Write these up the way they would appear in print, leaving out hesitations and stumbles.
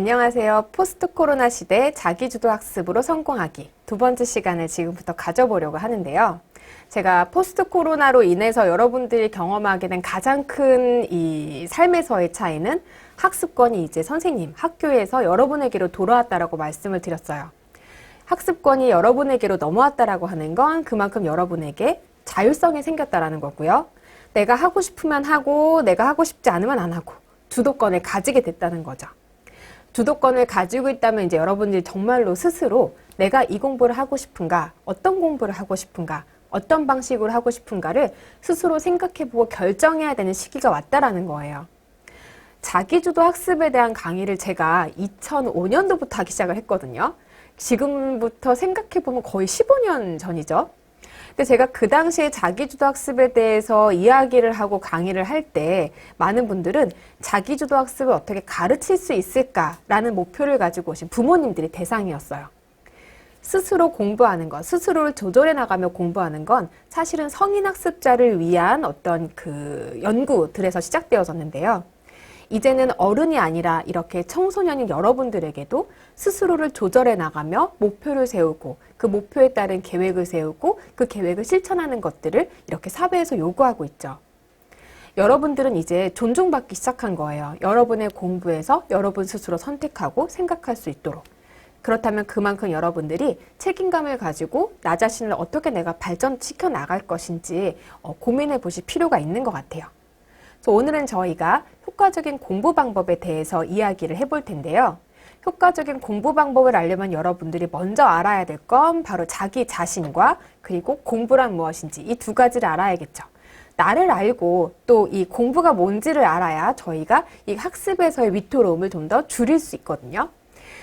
안녕하세요. 포스트 코로나 시대 자기주도 학습으로 성공하기 두 번째 시간을 지금부터 가져보려고 하는데요. 제가 포스트 코로나로 인해서 여러분들이 경험하게 된 가장 큰 이 삶에서의 차이는 학습권이 이제 선생님, 학교에서 여러분에게로 돌아왔다라고 말씀을 드렸어요. 학습권이 여러분에게로 넘어왔다라고 하는 건 그만큼 여러분에게 자율성이 생겼다라는 거고요. 내가 하고 싶으면 하고 내가 하고 싶지 않으면 안 하고 주도권을 가지게 됐다는 거죠. 주도권을 가지고 있다면 이제 여러분들이 정말로 스스로 내가 이 공부를 하고 싶은가, 어떤 공부를 하고 싶은가, 어떤 방식으로 하고 싶은가를 스스로 생각해보고 결정해야 되는 시기가 왔다라는 거예요. 자기주도 학습에 대한 강의를 제가 2005년도부터 하기 시작을 했거든요. 지금부터 생각해보면 거의 15년 전이죠. 근데 제가 그 당시에 자기주도 학습에 대해서 이야기를 하고 강의를 할 때 많은 분들은 자기주도 학습을 어떻게 가르칠 수 있을까라는 목표를 가지고 오신 부모님들이 대상이었어요. 스스로 공부하는 것, 스스로를 조절해 나가며 공부하는 건 사실은 성인학습자를 위한 어떤 그 연구들에서 시작되어졌는데요. 이제는 어른이 아니라 이렇게 청소년인 여러분들에게도 스스로를 조절해 나가며 목표를 세우고 그 목표에 따른 계획을 세우고 그 계획을 실천하는 것들을 이렇게 사회에서 요구하고 있죠. 여러분들은 이제 존중받기 시작한 거예요. 여러분의 공부에서 여러분 스스로 선택하고 생각할 수 있도록. 그렇다면 그만큼 여러분들이 책임감을 가지고 나 자신을 어떻게 내가 발전시켜 나갈 것인지 고민해 보실 필요가 있는 것 같아요. 오늘은 저희가 효과적인 공부 방법에 대해서 이야기를 해볼 텐데요. 효과적인 공부 방법을 알려면 여러분들이 먼저 알아야 될 건 바로 자기 자신과 그리고 공부란 무엇인지 이 두 가지를 알아야겠죠. 나를 알고 또 이 공부가 뭔지를 알아야 저희가 이 학습에서의 위태로움을 좀 더 줄일 수 있거든요.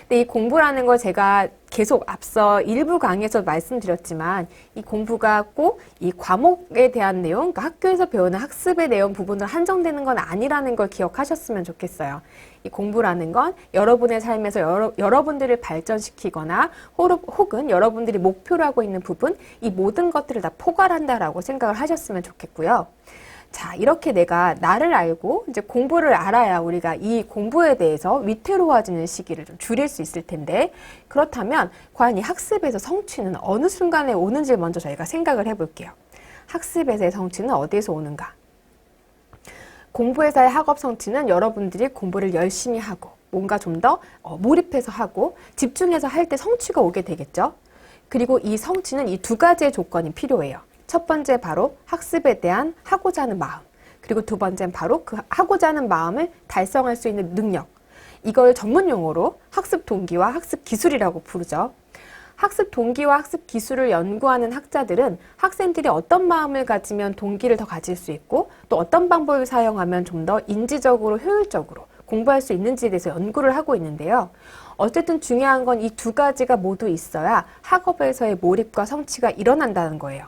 근데 이 공부라는 걸 제가 계속 앞서 일부 강의에서 말씀드렸지만 이 공부가 꼭 이 과목에 대한 내용, 그러니까 학교에서 배우는 학습의 내용 부분으로 한정되는 건 아니라는 걸 기억하셨으면 좋겠어요. 이 공부라는 건 여러분의 삶에서 여러분들을 발전시키거나 혹은 여러분들이 목표로 하고 있는 부분, 이 모든 것들을 다 포괄한다라고 생각을 하셨으면 좋겠고요. 자, 이렇게 내가 나를 알고 이제 공부를 알아야 우리가 이 공부에 대해서 위태로워지는 시기를 좀 줄일 수 있을 텐데, 그렇다면 과연 이 학습에서 성취는 어느 순간에 오는지 먼저 저희가 생각을 해볼게요. 학습에서의 성취는 어디에서 오는가? 공부에서의 학업 성취는 여러분들이 공부를 열심히 하고 뭔가 좀 더 몰입해서 하고 집중해서 할 때 성취가 오게 되겠죠. 그리고 이 성취는 이 두 가지의 조건이 필요해요. 첫 번째 바로 학습에 대한 하고자 하는 마음, 그리고 두 번째는 바로 그 하고자 하는 마음을 달성할 수 있는 능력. 이걸 전문 용어로 학습 동기와 학습 기술이라고 부르죠. 학습 동기와 학습 기술을 연구하는 학자들은 학생들이 어떤 마음을 가지면 동기를 더 가질 수 있고 또 어떤 방법을 사용하면 좀 더 인지적으로 효율적으로 공부할 수 있는지에 대해서 연구를 하고 있는데요. 어쨌든 중요한 건 이 두 가지가 모두 있어야 학업에서의 몰입과 성취가 일어난다는 거예요.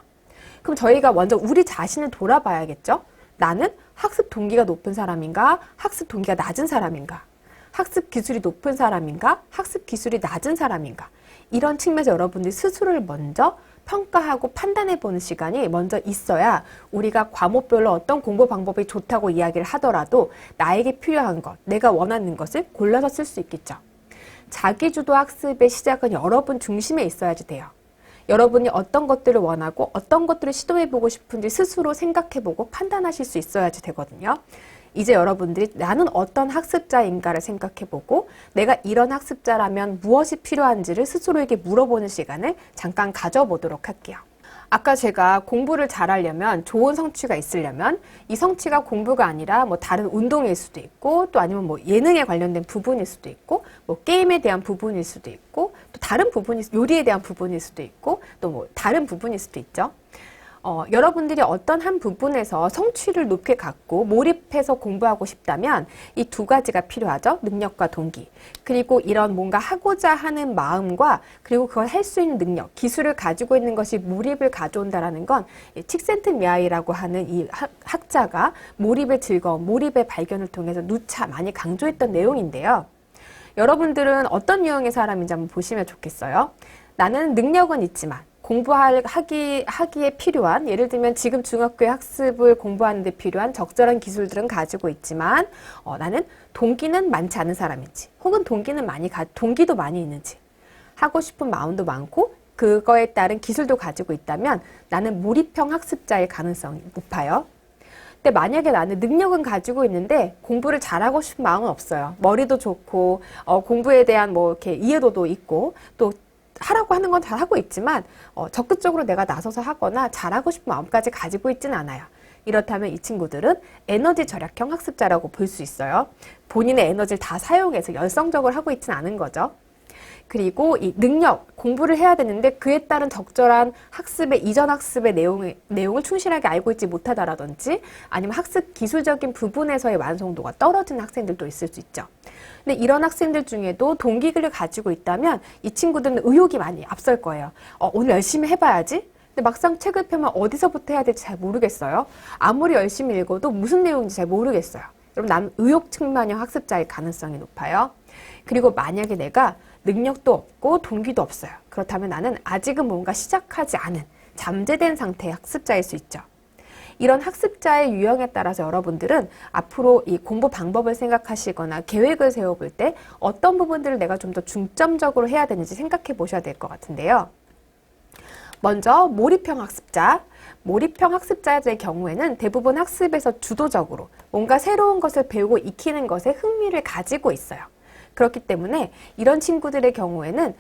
그럼 저희가 먼저 우리 자신을 돌아봐야겠죠? 나는 학습 동기가 높은 사람인가? 학습 동기가 낮은 사람인가? 학습 기술이 높은 사람인가? 학습 기술이 낮은 사람인가? 이런 측면에서 여러분들이 스스로를 먼저 평가하고 판단해보는 시간이 먼저 있어야 우리가 과목별로 어떤 공부 방법이 좋다고 이야기를 하더라도 나에게 필요한 것, 내가 원하는 것을 골라서 쓸 수 있겠죠. 자기주도 학습의 시작은 여러분 중심에 있어야지 돼요. 여러분이 어떤 것들을 원하고 어떤 것들을 시도해보고 싶은지 스스로 생각해보고 판단하실 수 있어야지 되거든요. 이제 여러분들이 나는 어떤 학습자인가를 생각해보고 내가 이런 학습자라면 무엇이 필요한지를 스스로에게 물어보는 시간을 잠깐 가져보도록 할게요. 아까 제가 공부를 잘하려면 좋은 성취가 있으려면 이 성취가 공부가 아니라 뭐 다른 운동일 수도 있고 또 아니면 뭐 예능에 관련된 부분일 수도 있고 뭐 게임에 대한 부분일 수도 있고 또 다른 부분이 요리에 대한 부분일 수도 있고 또 뭐 다른 부분일 수도 있죠. 여러분들이 어떤 한 부분에서 성취를 높게 갖고 몰입해서 공부하고 싶다면 이 두 가지가 필요하죠. 능력과 동기. 그리고 이런 뭔가 하고자 하는 마음과 그리고 그걸 할 수 있는 능력, 기술을 가지고 있는 것이 몰입을 가져온다라는 건 칙센트미아이라고 하는 이 학자가 몰입의 즐거움, 몰입의 발견을 통해서 누차 많이 강조했던 내용인데요. 여러분들은 어떤 유형의 사람인지 한번 보시면 좋겠어요. 나는 능력은 있지만 하기에 필요한, 예를 들면 지금 중학교의 학습을 공부하는 데 필요한 적절한 기술들은 가지고 있지만 나는 동기는 많지 않은 사람인지, 혹은 동기도 많이 있는지, 하고 싶은 마음도 많고 그거에 따른 기술도 가지고 있다면 나는 몰입형 학습자일 가능성이 높아요. 근데 만약에 나는 능력은 가지고 있는데 공부를 잘하고 싶은 마음은 없어요. 머리도 좋고 공부에 대한 뭐 이렇게 이해도도 있고 또 하라고 하는 건 잘 하고 있지만 적극적으로 내가 나서서 하거나 잘하고 싶은 마음까지 가지고 있지는 않아요. 이렇다면 이 친구들은 에너지 절약형 학습자라고 볼 수 있어요. 본인의 에너지를 다 사용해서 열성적으로 하고 있지는 않은 거죠. 그리고 이 능력, 공부를 해야 되는데 그에 따른 적절한 이전 학습의 내용을 충실하게 알고 있지 못하다라든지 아니면 학습 기술적인 부분에서의 완성도가 떨어지는 학생들도 있을 수 있죠. 근데 이런 학생들 중에도 동기를 가지고 있다면 이 친구들은 의욕이 많이 앞설 거예요. 오늘 열심히 해봐야지. 근데 막상 책을 펴면 어디서부터 해야 될지 잘 모르겠어요. 아무리 열심히 읽어도 무슨 내용인지 잘 모르겠어요. 여러분, 난 의욕 측만형 학습자일 가능성이 높아요. 그리고 만약에 내가 능력도 없고 동기도 없어요. 그렇다면 나는 아직은 뭔가 시작하지 않은 잠재된 상태의 학습자일 수 있죠. 이런 학습자의 유형에 따라서 여러분들은 앞으로 이 공부 방법을 생각하시거나 계획을 세워볼 때 어떤 부분들을 내가 좀 더 중점적으로 해야 되는지 생각해 보셔야 될 것 같은데요. 먼저 몰입형 학습자. 몰입형 학습자의 경우에는 대부분 학습에서 주도적으로 뭔가 새로운 것을 배우고 익히는 것에 흥미를 가지고 있어요. 그렇기 때문에 이런 친구들의 경우에는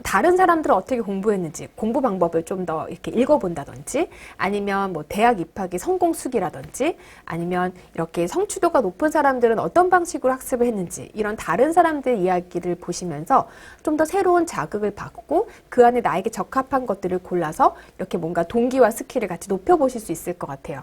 다른 사람들은 어떻게 공부했는지 공부 방법을 좀 더 이렇게 읽어본다든지 아니면 뭐 대학 입학이 성공 수기라든지 아니면 이렇게 성취도가 높은 사람들은 어떤 방식으로 학습을 했는지 이런 다른 사람들의 이야기를 보시면서 좀 더 새로운 자극을 받고 그 안에 나에게 적합한 것들을 골라서 이렇게 뭔가 동기와 스킬을 같이 높여보실 수 있을 것 같아요.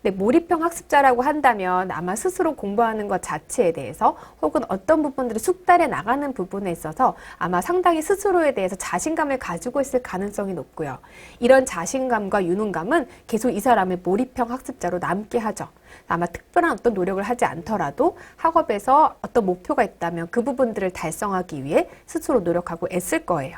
근데 몰입형 학습자라고 한다면 아마 스스로 공부하는 것 자체에 대해서 혹은 어떤 부분들을 숙달해 나가는 부분에 있어서 아마 상당히 스스로에 대해서 자신감을 가지고 있을 가능성이 높고요. 이런 자신감과 유능감은 계속 이 사람을 몰입형 학습자로 남게 하죠. 아마 특별한 어떤 노력을 하지 않더라도 학업에서 어떤 목표가 있다면 그 부분들을 달성하기 위해 스스로 노력하고 애쓸 거예요.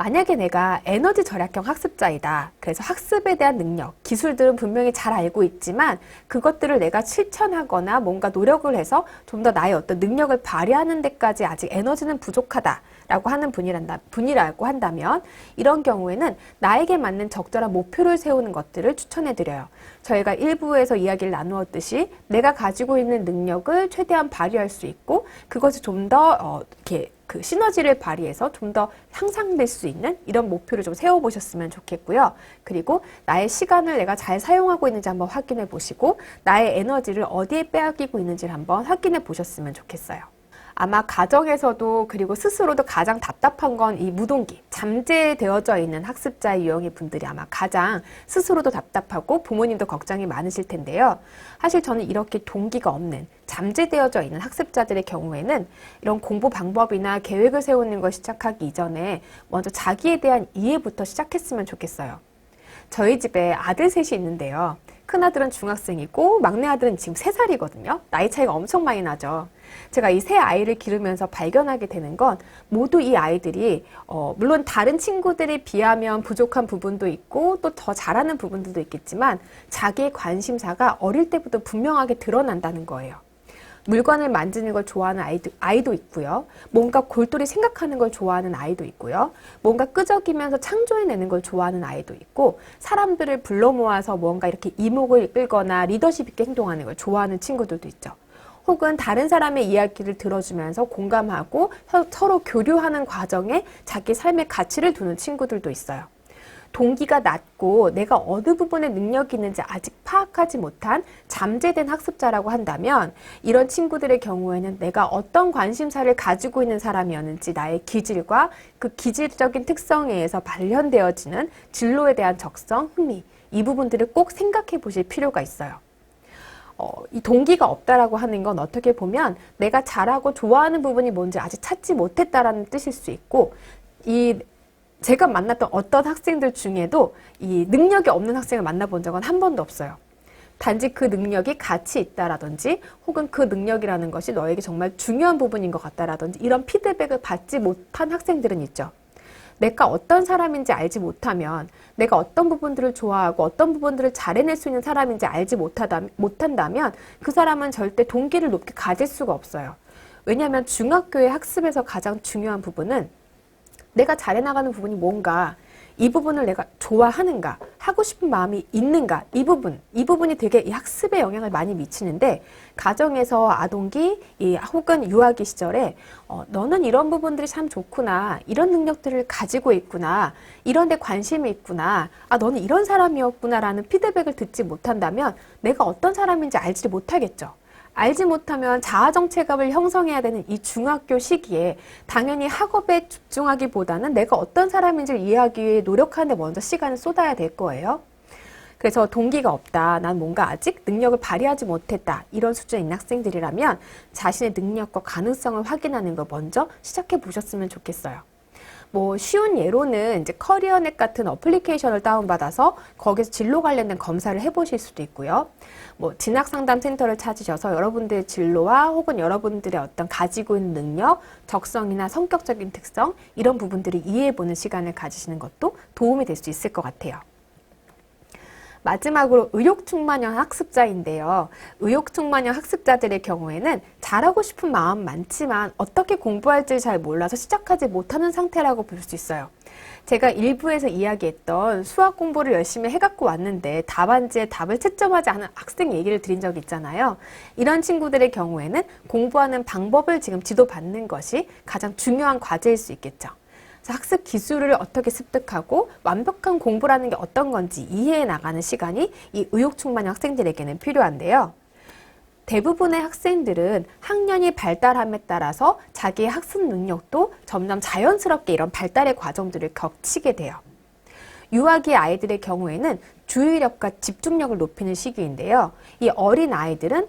만약에 내가 에너지 절약형 학습자이다. 그래서 학습에 대한 능력, 기술들은 분명히 잘 알고 있지만 그것들을 내가 실천하거나 뭔가 노력을 해서 좀 더 나의 어떤 능력을 발휘하는 데까지 아직 에너지는 부족하다라고 하는 분이라고 한다면 이런 경우에는 나에게 맞는 적절한 목표를 세우는 것들을 추천해 드려요. 저희가 1부에서 이야기를 나누었듯이 내가 가지고 있는 능력을 최대한 발휘할 수 있고 그것이 좀 더 이렇게 그 시너지를 발휘해서 좀 더 향상될 수 있는 이런 목표를 좀 세워보셨으면 좋겠고요. 그리고 나의 시간을 내가 잘 사용하고 있는지 한번 확인해 보시고 나의 에너지를 어디에 빼앗기고 있는지를 한번 확인해 보셨으면 좋겠어요. 아마 가정에서도 그리고 스스로도 가장 답답한 건 이 무동기, 잠재되어져 있는 학습자의 유형의 분들이 아마 가장 스스로도 답답하고 부모님도 걱정이 많으실 텐데요. 사실 저는 이렇게 동기가 없는 잠재되어져 있는 학습자들의 경우에는 이런 공부 방법이나 계획을 세우는 걸 시작하기 이전에 먼저 자기에 대한 이해부터 시작했으면 좋겠어요. 저희 집에 아들 셋이 있는데요. 큰아들은 중학생이고 막내 아들은 지금 3살이거든요. 나이 차이가 엄청 많이 나죠. 제가 이 세 아이를 기르면서 발견하게 되는 건 모두 이 아이들이 물론 다른 친구들에 비하면 부족한 부분도 있고 또 더 잘하는 부분들도 있겠지만 자기의 관심사가 어릴 때부터 분명하게 드러난다는 거예요. 물건을 만지는 걸 좋아하는 아이도 있고요. 뭔가 골똘히 생각하는 걸 좋아하는 아이도 있고요. 뭔가 끄적이면서 창조해내는 걸 좋아하는 아이도 있고 사람들을 불러 모아서 뭔가 이렇게 이목을 이끌거나 리더십 있게 행동하는 걸 좋아하는 친구들도 있죠. 혹은 다른 사람의 이야기를 들어주면서 공감하고 서로 교류하는 과정에 자기 삶의 가치를 두는 친구들도 있어요. 동기가 낮고 내가 어느 부분에 능력이 있는지 아직 파악하지 못한 잠재된 학습자라고 한다면 이런 친구들의 경우에는 내가 어떤 관심사를 가지고 있는 사람이었는지 나의 기질과 그 기질적인 특성에 의해서 발현되어지는 진로에 대한 적성, 흥미 이 부분들을 꼭 생각해 보실 필요가 있어요. 이 동기가 없다라고 하는 건 어떻게 보면 내가 잘하고 좋아하는 부분이 뭔지 아직 찾지 못했다라는 뜻일 수 있고 제가 만났던 어떤 학생들 중에도 이 능력이 없는 학생을 만나본 적은 한 번도 없어요. 단지 그 능력이 가치 있다라든지 혹은 그 능력이라는 것이 너에게 정말 중요한 부분인 것 같다라든지 이런 피드백을 받지 못한 학생들은 있죠. 내가 어떤 사람인지 알지 못하면, 내가 어떤 부분들을 좋아하고 어떤 부분들을 잘 해낼 수 있는 사람인지 알지 못한다면 그 사람은 절대 동기를 높게 가질 수가 없어요. 왜냐하면 중학교의 학습에서 가장 중요한 부분은 내가 잘해 나가는 부분이 뭔가, 이 부분을 내가 좋아하는가, 하고 싶은 마음이 있는가, 이 부분이 되게 이 학습에 영향을 많이 미치는데, 가정에서 아동기 혹은 유아기 시절에 너는 이런 부분들이 참 좋구나, 이런 능력들을 가지고 있구나, 이런 데 관심이 있구나, 너는 이런 사람이었구나 라는 피드백을 듣지 못한다면 내가 어떤 사람인지 알지 못하겠죠. 알지 못하면 자아정체감을 형성해야 되는 이 중학교 시기에 당연히 학업에 집중하기보다는 내가 어떤 사람인지를 이해하기 위해 노력하는 데 먼저 시간을 쏟아야 될 거예요. 그래서 동기가 없다, 난 뭔가 아직 능력을 발휘하지 못했다, 이런 수준의 있는 학생들이라면 자신의 능력과 가능성을 확인하는 거 먼저 시작해 보셨으면 좋겠어요. 뭐 쉬운 예로는 이제 커리어넷 같은 어플리케이션을 다운받아서 거기서 진로 관련된 검사를 해보실 수도 있고요. 뭐 진학상담센터를 찾으셔서 여러분들의 진로와 혹은 여러분들의 어떤 가지고 있는 능력, 적성이나 성격적인 특성, 이런 부분들을 이해해보는 시간을 가지시는 것도 도움이 될 수 있을 것 같아요. 마지막으로 의욕충만형 학습자인데요. 의욕충만형 학습자들의 경우에는 잘하고 싶은 마음 많지만 어떻게 공부할지 잘 몰라서 시작하지 못하는 상태라고 볼 수 있어요. 제가 일부에서 이야기했던 수학 공부를 열심히 해갖고 왔는데 답안지에 답을 채점하지 않은 학생 얘기를 드린 적이 있잖아요. 이런 친구들의 경우에는 공부하는 방법을 지금 지도받는 것이 가장 중요한 과제일 수 있겠죠. 학습 기술을 어떻게 습득하고 완벽한 공부라는 게 어떤 건지 이해해 나가는 시간이 이 의욕충만형 학생들에게는 필요한데요. 대부분의 학생들은 학년이 발달함에 따라서 자기의 학습 능력도 점점 자연스럽게 이런 발달의 과정들을 겹치게 돼요. 유아기 아이들의 경우에는 주의력과 집중력을 높이는 시기인데요. 이 어린 아이들은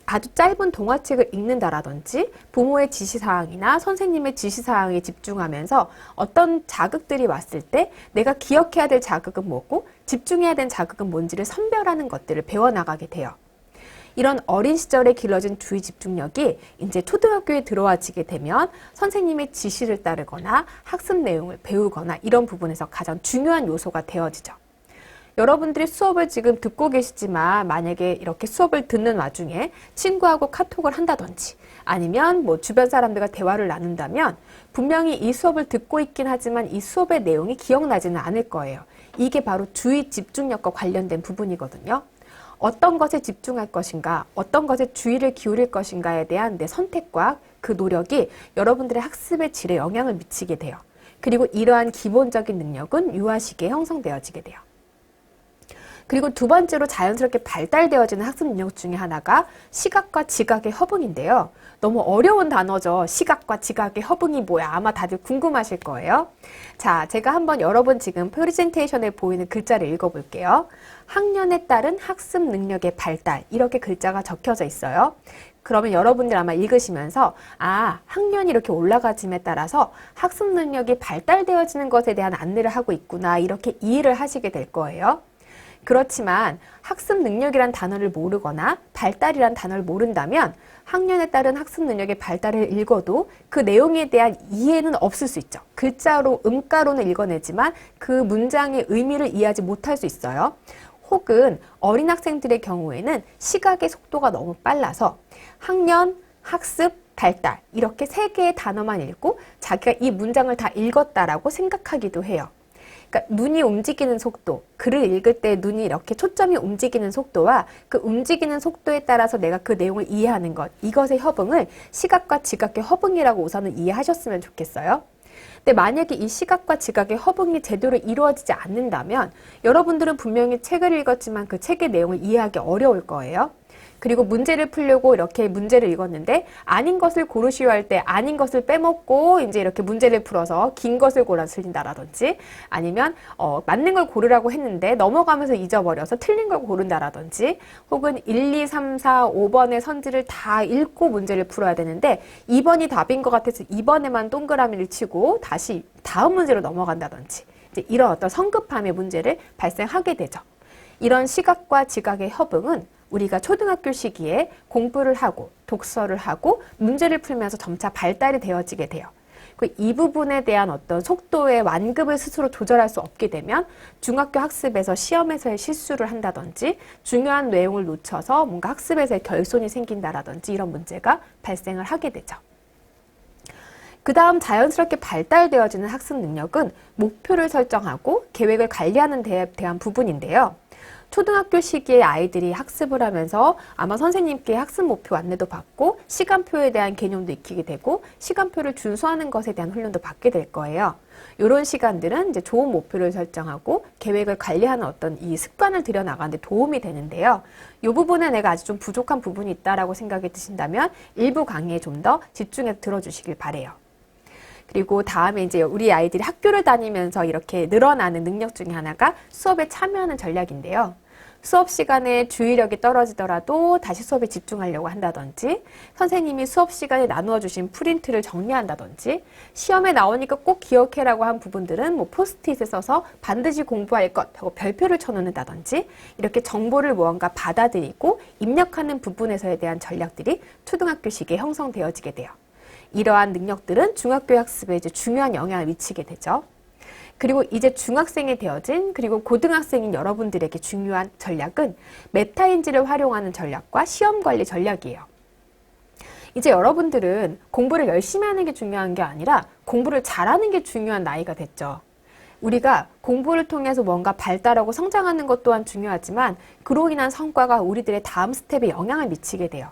아주 짧은 동화책을 읽는다라든지 부모의 지시사항이나 선생님의 지시사항에 집중하면서 어떤 자극들이 왔을 때 내가 기억해야 될 자극은 뭐고 집중해야 되는 자극은 뭔지를 선별하는 것들을 배워나가게 돼요. 이런 어린 시절에 길러진 주의 집중력이 이제 초등학교에 들어와지게 되면 선생님의 지시를 따르거나 학습 내용을 배우거나 이런 부분에서 가장 중요한 요소가 되어지죠. 여러분들이 수업을 지금 듣고 계시지만 만약에 이렇게 수업을 듣는 와중에 친구하고 카톡을 한다든지 아니면 뭐 주변 사람들과 대화를 나눈다면 분명히 이 수업을 듣고 있긴 하지만 이 수업의 내용이 기억나지는 않을 거예요. 이게 바로 주의 집중력과 관련된 부분이거든요. 어떤 것에 집중할 것인가, 어떤 것에 주의를 기울일 것인가에 대한 내 선택과 그 노력이 여러분들의 학습의 질에 영향을 미치게 돼요. 그리고 이러한 기본적인 능력은 유아 시기에 형성되어지게 돼요. 그리고 두 번째로 자연스럽게 발달되어지는 학습 능력 중에 하나가 시각과 지각의 허봉인데요. 너무 어려운 단어죠. 시각과 지각의 허봉이 뭐야? 아마 다들 궁금하실 거예요. 자, 제가 한번 여러분 지금 프레젠테이션에 보이는 글자를 읽어볼게요. 학년에 따른 학습 능력의 발달, 이렇게 글자가 적혀져 있어요. 그러면 여러분들 아마 읽으시면서 학년이 이렇게 올라가짐에 따라서 학습 능력이 발달되어지는 것에 대한 안내를 하고 있구나, 이렇게 이해를 하시게 될 거예요. 그렇지만 학습 능력이란 단어를 모르거나 발달이란 단어를 모른다면 학년에 따른 학습 능력의 발달을 읽어도 그 내용에 대한 이해는 없을 수 있죠. 글자로, 음가로는 읽어내지만 그 문장의 의미를 이해하지 못할 수 있어요. 혹은 어린 학생들의 경우에는 시각의 속도가 너무 빨라서 학년, 학습, 발달 이렇게 세 개의 단어만 읽고 자기가 이 문장을 다 읽었다라고 생각하기도 해요. 그러니까 눈이 움직이는 속도, 글을 읽을 때 눈이 이렇게 초점이 움직이는 속도와 그 움직이는 속도에 따라서 내가 그 내용을 이해하는 것, 이것의 협응을 시각과 지각의 허봉이라고 우선은 이해하셨으면 좋겠어요. 근데 만약에 이 시각과 지각의 허봉이 제대로 이루어지지 않는다면 여러분들은 분명히 책을 읽었지만 그 책의 내용을 이해하기 어려울 거예요. 그리고 문제를 풀려고 이렇게 문제를 읽었는데 아닌 것을 고르시오 할 때 아닌 것을 빼먹고 이제 이렇게 문제를 풀어서 긴 것을 골라 틀린다라든지 아니면 맞는 걸 고르라고 했는데 넘어가면서 잊어버려서 틀린 걸 고른다라든지 혹은 1, 2, 3, 4, 5번의 선지를 다 읽고 문제를 풀어야 되는데 2번이 답인 것 같아서 2번에만 동그라미를 치고 다시 다음 문제로 넘어간다든지 이제 이런 어떤 성급함의 문제를 발생하게 되죠. 이런 시각과 지각의 협응은 우리가 초등학교 시기에 공부를 하고 독서를 하고 문제를 풀면서 점차 발달이 되어지게 돼요. 이 부분에 대한 어떤 속도의 완급을 스스로 조절할 수 없게 되면 중학교 학습에서 시험에서의 실수를 한다든지 중요한 내용을 놓쳐서 뭔가 학습에서의 결손이 생긴다라든지 이런 문제가 발생을 하게 되죠. 그 다음 자연스럽게 발달되어지는 학습 능력은 목표를 설정하고 계획을 관리하는 데 대한 부분인데요. 초등학교 시기에 아이들이 학습을 하면서 아마 선생님께 학습 목표 안내도 받고 시간표에 대한 개념도 익히게 되고 시간표를 준수하는 것에 대한 훈련도 받게 될 거예요. 이런 시간들은 이제 좋은 목표를 설정하고 계획을 관리하는 어떤 이 습관을 들여나가는 데 도움이 되는데요. 이 부분에 내가 아직 좀 부족한 부분이 있다라고 생각이 드신다면 일부 강의에 좀 더 집중해서 들어주시길 바래요. 그리고 다음에 이제 우리 아이들이 학교를 다니면서 이렇게 늘어나는 능력 중에 하나가 수업에 참여하는 전략인데요. 수업 시간에 주의력이 떨어지더라도 다시 수업에 집중하려고 한다든지 선생님이 수업 시간에 나누어 주신 프린트를 정리한다든지 시험에 나오니까 꼭 기억해라고 한 부분들은 뭐 포스트잇에 써서 반드시 공부할 것 하고 별표를 쳐놓는다든지 이렇게 정보를 무언가 받아들이고 입력하는 부분에서에 대한 전략들이 초등학교 시기에 형성되어지게 돼요. 이러한 능력들은 중학교 학습에 이제 중요한 영향을 미치게 되죠. 그리고 이제 중학생이 되어진 그리고 고등학생인 여러분들에게 중요한 전략은 메타인지를 활용하는 전략과 시험 관리 전략이에요. 이제 여러분들은 공부를 열심히 하는 게 중요한 게 아니라 공부를 잘하는 게 중요한 나이가 됐죠. 우리가 공부를 통해서 뭔가 발달하고 성장하는 것 또한 중요하지만 그로 인한 성과가 우리들의 다음 스텝에 영향을 미치게 돼요.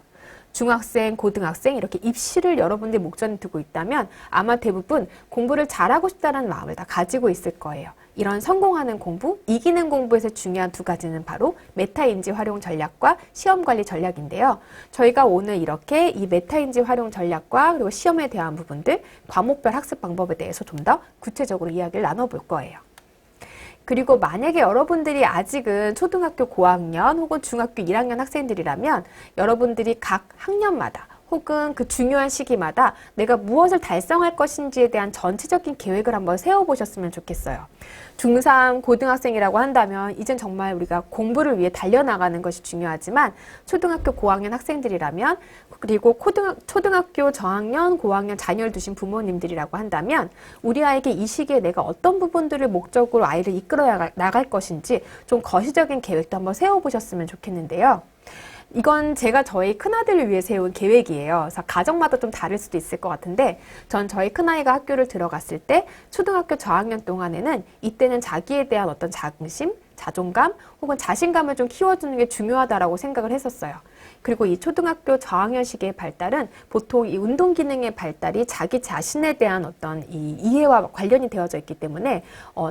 중학생, 고등학생 이렇게 입시를 여러분들이 목전에 두고 있다면 아마 대부분 공부를 잘하고 싶다는 마음을 다 가지고 있을 거예요. 이런 성공하는 공부, 이기는 공부에서 중요한 두 가지는 바로 메타인지 활용 전략과 시험 관리 전략인데요. 저희가 오늘 이렇게 이 메타인지 활용 전략과 그리고 시험에 대한 부분들, 과목별 학습 방법에 대해서 좀 더 구체적으로 이야기를 나눠볼 거예요. 그리고 만약에 여러분들이 아직은 초등학교 고학년 혹은 중학교 1학년 학생들이라면 여러분들이 각 학년마다 혹은 그 중요한 시기마다 내가 무엇을 달성할 것인지에 대한 전체적인 계획을 한번 세워보셨으면 좋겠어요. 중3 고등학생이라고 한다면 이젠 정말 우리가 공부를 위해 달려나가는 것이 중요하지만 초등학교 고학년 학생들이라면 그리고 초등학교 저학년, 고학년 자녀를 두신 부모님들이라고 한다면 우리 아이에게 이 시기에 내가 어떤 부분들을 목적으로 아이를 이끌어 나갈 것인지 좀 거시적인 계획도 한번 세워보셨으면 좋겠는데요. 이건 제가 저희 큰아들을 위해 세운 계획이에요. 그래서 가정마다 좀 다를 수도 있을 것 같은데 전 저희 큰아이가 학교를 들어갔을 때 초등학교 저학년 동안에는 이때는 자기에 대한 어떤 자긍심, 자존감 혹은 자신감을 좀 키워주는 게 중요하다라고 생각을 했었어요. 그리고 이 초등학교 저학년 시기의 발달은 보통 이 운동 기능의 발달이 자기 자신에 대한 어떤 이 이해와 관련이 되어져 있기 때문에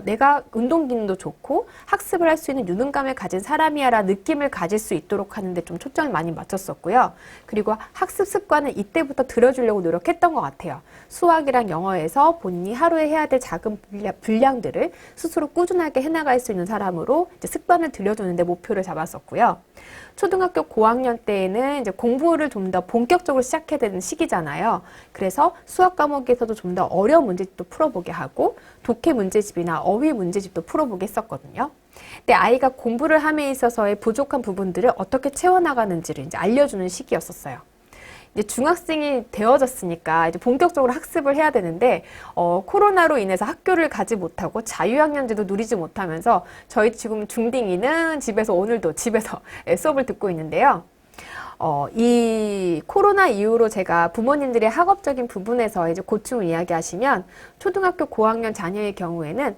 내가 운동 기능도 좋고 학습을 할 수 있는 유능감을 가진 사람이야라 느낌을 가질 수 있도록 하는데 좀 초점을 많이 맞췄었고요. 그리고 학습 습관을 이때부터 들여주려고 노력했던 것 같아요. 수학이랑 영어에서 본인이 하루에 해야 될 작은 분량들을 스스로 꾸준하게 해나갈 수 있는 사람으로 이제 습관을 들여주는데 목표를 잡았었고요. 초등학교 고학년 때에는 이제 공부를 좀 더 본격적으로 시작해야 되는 시기잖아요. 그래서 수학 과목에서도 좀 더 어려운 문제집도 풀어보게 하고 독해 문제집이나 어휘 문제집도 풀어보게 했었거든요. 근데 아이가 공부를 함에 있어서의 부족한 부분들을 어떻게 채워나가는지를 이제 알려주는 시기였었어요. 이제 중학생이 되어졌으니까 이제 본격적으로 학습을 해야 되는데 코로나로 인해서 학교를 가지 못하고 자유학년제도 누리지 못하면서 저희 지금 중딩이는 집에서 오늘도 집에서 수업을 듣고 있는데요. 이 코로나 이후로 제가 부모님들의 학업적인 부분에서 이제 고충을 이야기하시면 초등학교 고학년 자녀의 경우에는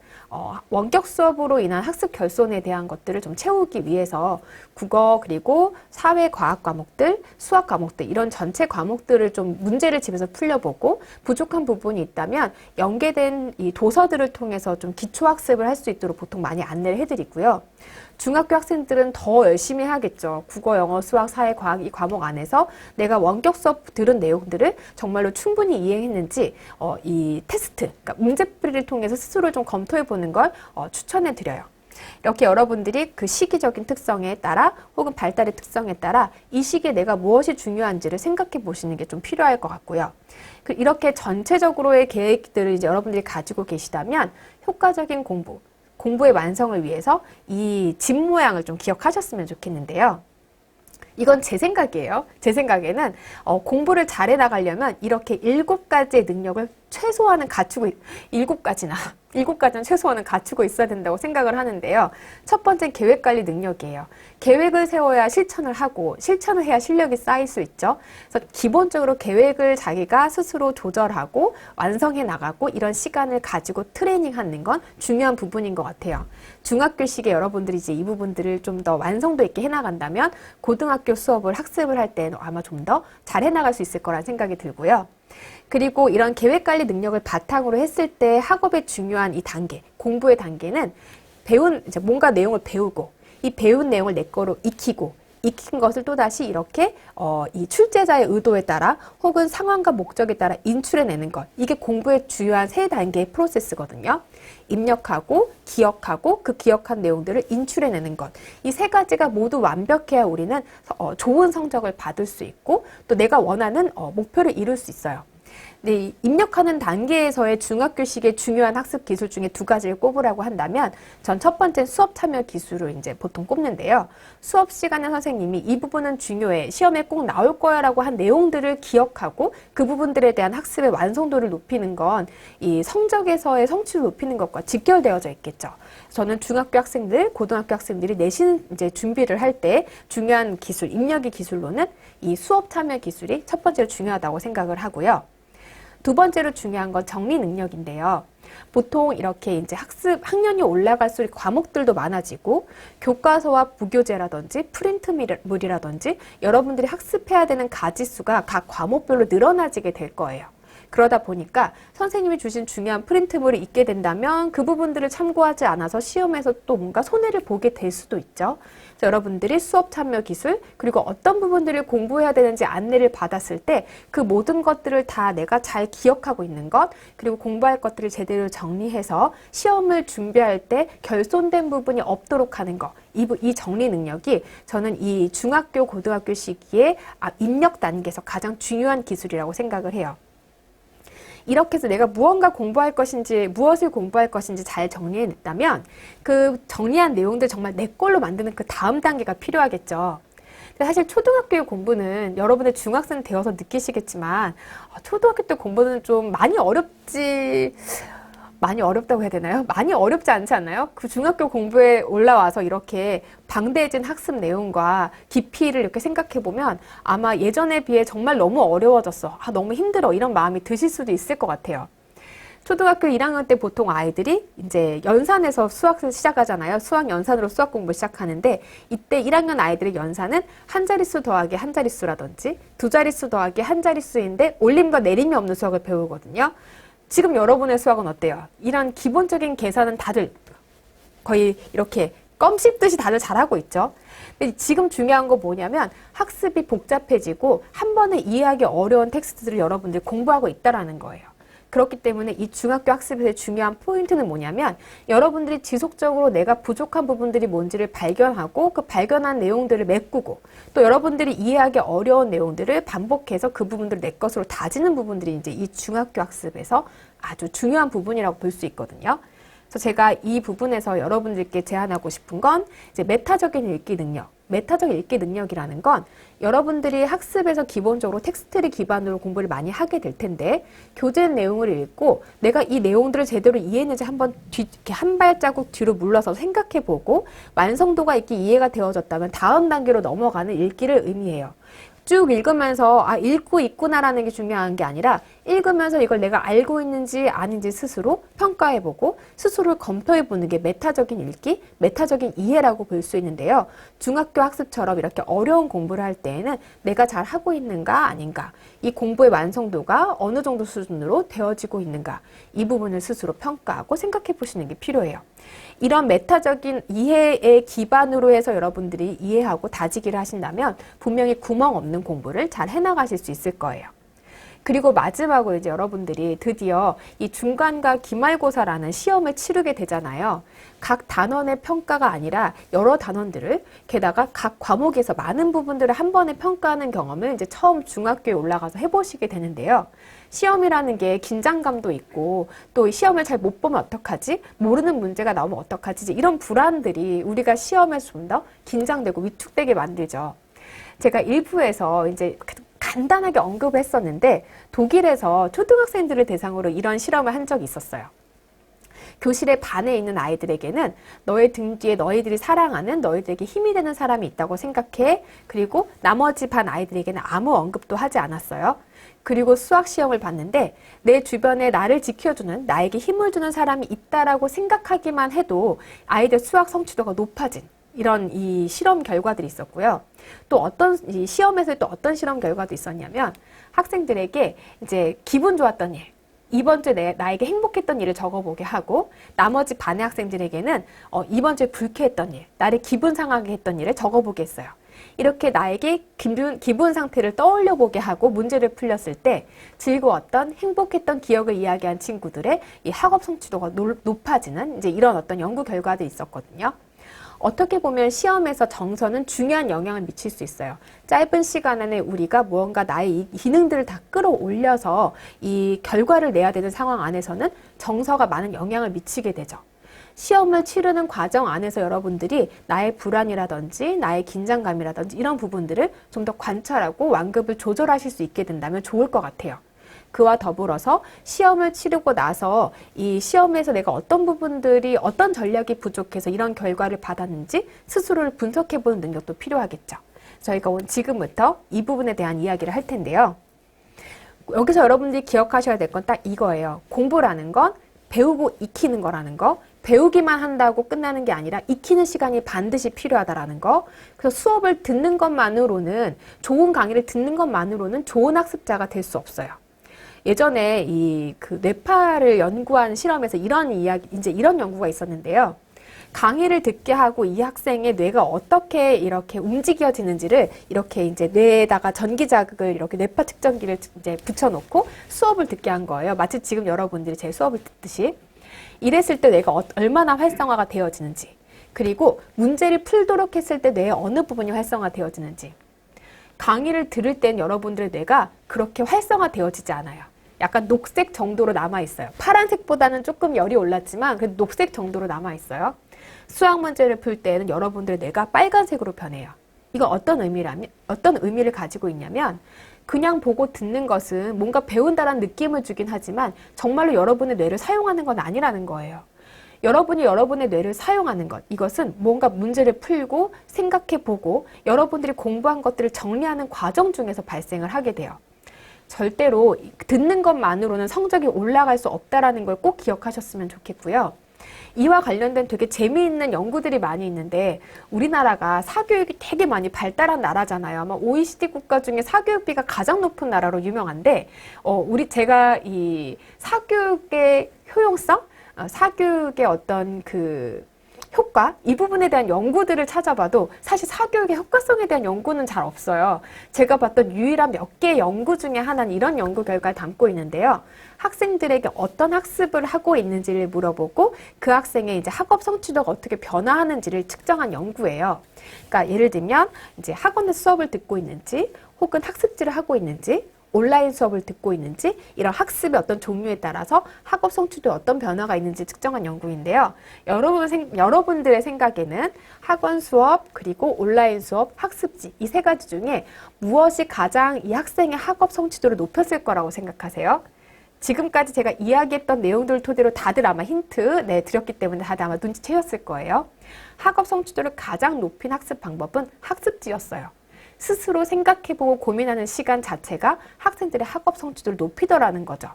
원격 수업으로 인한 학습 결손에 대한 것들을 좀 채우기 위해서 국어 그리고 사회 과학 과목들, 수학 과목들 이런 전체 과목들을 좀 문제를 집에서 풀려보고 부족한 부분이 있다면 연계된 이 도서들을 통해서 좀 기초 학습을 할 수 있도록 보통 많이 안내를 해드리고요. 중학교 학생들은 더 열심히 해야겠죠. 국어, 영어, 수학, 사회, 과학 이 과목 안에서 내가 원격 수업 들은 내용들을 정말로 충분히 이해했는지 이 테스트, 그러니까 문제풀이를 통해서 스스로 좀 검토해보는 걸 추천해 드려요. 이렇게 여러분들이 그 시기적인 특성에 따라 혹은 발달의 특성에 따라 이 시기에 내가 무엇이 중요한지를 생각해 보시는 게 좀 필요할 것 같고요. 이렇게 전체적으로의 계획들을 이제 여러분들이 가지고 계시다면 효과적인 공부의 완성을 위해서 이 집 모양을 좀 기억하셨으면 좋겠는데요. 이건 제 생각이에요. 제 생각에는 공부를 잘해 나가려면 이렇게 7가지의 능력을 최소한은 갖추고 7가지나 7가지는 최소한은 갖추고 있어야 된다고 생각을 하는데요. 첫 번째는 계획관리 능력이에요. 계획을 세워야 실천을 하고 실천을 해야 실력이 쌓일 수 있죠. 그래서 기본적으로 계획을 자기가 스스로 조절하고 완성해 나가고 이런 시간을 가지고 트레이닝하는 건 중요한 부분인 것 같아요. 중학교 시기에 여러분들이 이제 이 부분들을 좀 더 완성도 있게 해나간다면 고등학교 수업을 학습을 할 때는 아마 좀 더 잘 해나갈 수 있을 거라는 생각이 들고요. 그리고 이런 계획관리 능력을 바탕으로 했을 때 학업의 중요한 이 단계, 공부의 단계는 이제 뭔가 내용을 배우고 이 배운 내용을 내 거로 익힌 것을 또다시 이렇게 이 출제자의 의도에 따라 혹은 상황과 목적에 따라 인출해내는 것. 이게 공부의 주요한 3단계의 프로세스거든요. 입력하고 기억하고 그 기억한 내용들을 인출해내는 것. 이 3가지가 모두 완벽해야 우리는 좋은 성적을 받을 수 있고 또 내가 원하는 목표를 이룰 수 있어요. 네, 입력하는 단계에서의 중학교식의 중요한 학습 기술 중에 2가지를 꼽으라고 한다면 전 첫 번째 수업 참여 기술을 이제 보통 꼽는데요. 수업 시간에 선생님이 이 부분은 중요해. 시험에 꼭 나올 거야 라고 한 내용들을 기억하고 그 부분들에 대한 학습의 완성도를 높이는 건 이 성적에서의 성취를 높이는 것과 직결되어져 있겠죠. 저는 중학교 학생들, 고등학교 학생들이 내신 이제 준비를 할 때 중요한 기술, 입력의 기술로는 이 수업 참여 기술이 첫 번째로 중요하다고 생각을 하고요. 2번째로 중요한 건 정리 능력인데요. 보통 이렇게 이제 학년이 올라갈수록 과목들도 많아지고 교과서와 부교재라든지 프린트물이라든지 여러분들이 학습해야 되는 가지수가 각 과목별로 늘어나지게 될 거예요. 그러다 보니까 선생님이 주신 중요한 프린트물이 있게 된다면 그 부분들을 참고하지 않아서 시험에서 또 뭔가 손해를 보게 될 수도 있죠. 그래서 여러분들이 수업 참여 기술 그리고 어떤 부분들을 공부해야 되는지 안내를 받았을 때 그 모든 것들을 다 내가 잘 기억하고 있는 것 그리고 공부할 것들을 제대로 정리해서 시험을 준비할 때 결손된 부분이 없도록 하는 것. 이 정리 능력이 저는 이 중학교, 고등학교 시기에 입력 단계에서 가장 중요한 기술이라고 생각을 해요. 이렇게 해서 내가 무엇을 공부할 것인지 잘 정리해냈다면 그 정리한 내용들 정말 내 걸로 만드는 그 다음 단계가 필요하겠죠. 사실 초등학교의 공부는 여러분들 중학생 되어서 느끼시겠지만 초등학교 때 공부는 좀 많이 어렵다고 해야 되나요? 많이 어렵지 않지 않나요? 그 중학교 공부에 올라와서 이렇게 방대해진 학습 내용과 깊이를 이렇게 생각해 보면 아마 예전에 비해 정말 너무 어려워졌어. 너무 힘들어. 이런 마음이 드실 수도 있을 것 같아요. 초등학교 1학년 때 보통 아이들이 이제 연산에서 수학을 시작하잖아요. 수학 연산으로 수학 공부 시작하는데 이때 1학년 아이들의 연산은 한 자릿수 더하기 한 자릿수라든지 두 자릿수 더하기 한 자릿수인데 올림과 내림이 없는 수학을 배우거든요. 지금 여러분의 수학은 어때요? 이런 기본적인 계산은 다들 거의 이렇게 껌 씹듯이 다들 잘하고 있죠. 근데 지금 중요한 거 뭐냐면 학습이 복잡해지고 한 번에 이해하기 어려운 텍스트들을 여러분들이 공부하고 있다라는 거예요. 그렇기 때문에 이 중학교 학습에서의 중요한 포인트는 뭐냐면 여러분들이 지속적으로 내가 부족한 부분들이 뭔지를 발견하고 그 발견한 내용들을 메꾸고 또 여러분들이 이해하기 어려운 내용들을 반복해서 그 부분들을 내 것으로 다지는 부분들이 이제 이 중학교 학습에서 아주 중요한 부분이라고 볼 수 있거든요. 그래서 제가 이 부분에서 여러분들께 제안하고 싶은 건 이제 메타적인 읽기 능력. 메타적 읽기 능력이라는 건 여러분들이 학습에서 기본적으로 텍스트를 기반으로 공부를 많이 하게 될 텐데 교재 내용을 읽고 내가 이 내용들을 제대로 이해했는지 한번 이렇게 한 발자국 뒤로 물러서 생각해보고 완성도가 있게 이해가 되어졌다면 다음 단계로 넘어가는 읽기를 의미해요. 쭉 읽으면서 읽고 있구나라는 게 중요한 게 아니라 읽으면서 이걸 내가 알고 있는지 아닌지 스스로 평가해보고 스스로를 검토해보는 게 메타적인 읽기, 메타적인 이해라고 볼 수 있는데요. 중학교 학습처럼 이렇게 어려운 공부를 할 때에는 내가 잘 하고 있는가 아닌가, 이 공부의 완성도가 어느 정도 수준으로 되어지고 있는가, 이 부분을 스스로 평가하고 생각해보시는 게 필요해요. 이런 메타적인 이해의 기반으로 해서 여러분들이 이해하고 다지기를 하신다면 분명히 구멍 없는 공부를 잘 해나가실 수 있을 거예요. 그리고 마지막으로 이제 여러분들이 드디어 이 중간과 기말고사라는 시험을 치르게 되잖아요. 각 단원의 평가가 아니라 여러 단원들을 게다가 각 과목에서 많은 부분들을 한 번에 평가하는 경험을 이제 처음 중학교에 올라가서 해보시게 되는데요. 시험이라는 게 긴장감도 있고 또 시험을 잘 못 보면 어떡하지? 모르는 문제가 나오면 어떡하지? 이런 불안들이 우리가 시험에 좀 더 긴장되고 위축되게 만들죠. 제가 일부에서 이제 간단하게 언급을 했었는데 독일에서 초등학생들을 대상으로 이런 실험을 한 적이 있었어요. 교실의 반에 있는 아이들에게는 너의 등 뒤에 너희들이 사랑하는 너희들에게 힘이 되는 사람이 있다고 생각해. 그리고 나머지 반 아이들에게는 아무 언급도 하지 않았어요. 그리고 수학 시험을 봤는데 내 주변에 나를 지켜주는 나에게 힘을 주는 사람이 있다라고 생각하기만 해도 아이들 수학 성취도가 높아진 이런 이 실험 결과들이 있었고요. 또 어떤 이 시험에서 또 어떤 실험 결과도 있었냐면 학생들에게 이제 기분 좋았던 일, 이번 주에 나에게 행복했던 일을 적어보게 하고 나머지 반의 학생들에게는 이번 주에 불쾌했던 일, 나를 기분 상하게 했던 일을 적어보게 했어요. 이렇게 나에게 기분 상태를 떠올려 보게 하고 문제를 풀렸을 때 즐거웠던 행복했던 기억을 이야기한 친구들의 이 학업 성취도가 높아지는 이제 이런 어떤 연구 결과도 있었거든요. 어떻게 보면 시험에서 정서는 중요한 영향을 미칠 수 있어요. 짧은 시간 안에 우리가 무언가 나의 이 기능들을 다 끌어올려서 이 결과를 내야 되는 상황 안에서는 정서가 많은 영향을 미치게 되죠. 시험을 치르는 과정 안에서 여러분들이 나의 불안이라든지 나의 긴장감이라든지 이런 부분들을 좀 더 관찰하고 완급을 조절하실 수 있게 된다면 좋을 것 같아요. 그와 더불어서 시험을 치르고 나서 이 시험에서 내가 어떤 부분들이 어떤 전략이 부족해서 이런 결과를 받았는지 스스로를 분석해보는 능력도 필요하겠죠. 저희가 지금부터 이 부분에 대한 이야기를 할 텐데요. 여기서 여러분들이 기억하셔야 될 건 딱 이거예요. 공부라는 건 배우고 익히는 거라는 거, 배우기만 한다고 끝나는 게 아니라 익히는 시간이 반드시 필요하다라는 거. 그래서 수업을 듣는 것만으로는, 좋은 강의를 듣는 것만으로는 좋은 학습자가 될 수 없어요. 예전에 그 뇌파를 연구한 실험에서 이런 연구가 있었는데요. 강의를 듣게 하고 이 학생의 뇌가 어떻게 이렇게 움직여지는지를 이렇게 이제 뇌에다가 전기 자극을 이렇게 뇌파 측정기를 이제 붙여놓고 수업을 듣게 한 거예요. 마치 지금 여러분들이 제 수업을 듣듯이. 이랬을 때 뇌가 얼마나 활성화가 되어지는지, 그리고 문제를 풀도록 했을 때 뇌의 어느 부분이 활성화되어지는지. 강의를 들을 땐 여러분들의 뇌가 그렇게 활성화되어지지 않아요. 약간 녹색 정도로 남아있어요. 파란색보다는 조금 열이 올랐지만 그래도 녹색 정도로 남아있어요. 수학 문제를 풀 때는 여러분들의 뇌가 빨간색으로 변해요. 이건 어떤 의미를 가지고 있냐면 그냥 보고 듣는 것은 뭔가 배운다는 느낌을 주긴 하지만 정말로 여러분의 뇌를 사용하는 건 아니라는 거예요. 여러분이 여러분의 뇌를 사용하는 것, 이것은 뭔가 문제를 풀고 생각해보고 여러분들이 공부한 것들을 정리하는 과정 중에서 발생을 하게 돼요. 절대로 듣는 것만으로는 성적이 올라갈 수 없다는 걸 꼭 기억하셨으면 좋겠고요. 이와 관련된 되게 재미있는 연구들이 많이 있는데 우리나라가 사교육이 되게 많이 발달한 나라잖아요. 아마 OECD 국가 중에 사교육비가 가장 높은 나라로 유명한데 제가 이 사교육의 효용성, 사교육의 어떤 그 효과, 이 부분에 대한 연구들을 찾아봐도 사실 사교육의 효과성에 대한 연구는 잘 없어요. 제가 봤던 유일한 몇 개의 연구 중에 하나는 이런 연구 결과를 담고 있는데요. 학생들에게 어떤 학습을 하고 있는지를 물어보고 그 학생의 이제 학업 성취도가 어떻게 변화하는지를 측정한 연구예요. 그러니까 예를 들면 이제 학원에서 수업을 듣고 있는지 혹은 학습지를 하고 있는지 온라인 수업을 듣고 있는지 이런 학습의 어떤 종류에 따라서 학업 성취도에 어떤 변화가 있는지 측정한 연구인데요. 여러분들의 생각에는 학원 수업 그리고 온라인 수업, 학습지 이 세 가지 중에 무엇이 가장 이 학생의 학업 성취도를 높였을 거라고 생각하세요? 지금까지 제가 이야기했던 내용들을 토대로 다들 아마 힌트 드렸기 때문에 다들 아마 눈치채셨을 거예요. 학업 성취도를 가장 높인 학습 방법은 학습지였어요. 스스로 생각해보고 고민하는 시간 자체가 학생들의 학업 성취도를 높이더라는 거죠.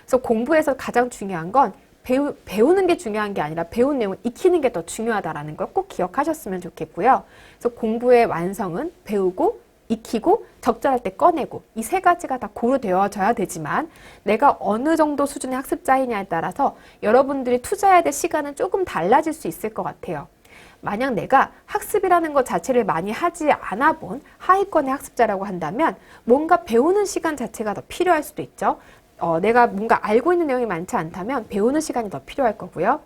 그래서 공부에서 가장 중요한 건 배우는 게 중요한 게 아니라 배운 내용을 익히는 게 더 중요하다는 걸 꼭 기억하셨으면 좋겠고요. 그래서 공부의 완성은 배우고 익히고 적절할 때 꺼내고 이 세 가지가 다 고려되어져야 되지만 내가 어느 정도 수준의 학습자이냐에 따라서 여러분들이 투자해야 될 시간은 조금 달라질 수 있을 것 같아요. 만약 내가 학습이라는 것 자체를 많이 하지 않아 본 하위권의 학습자라고 한다면 뭔가 배우는 시간 자체가 더 필요할 수도 있죠. 내가 뭔가 알고 있는 내용이 많지 않다면 배우는 시간이 더 필요할 거고요.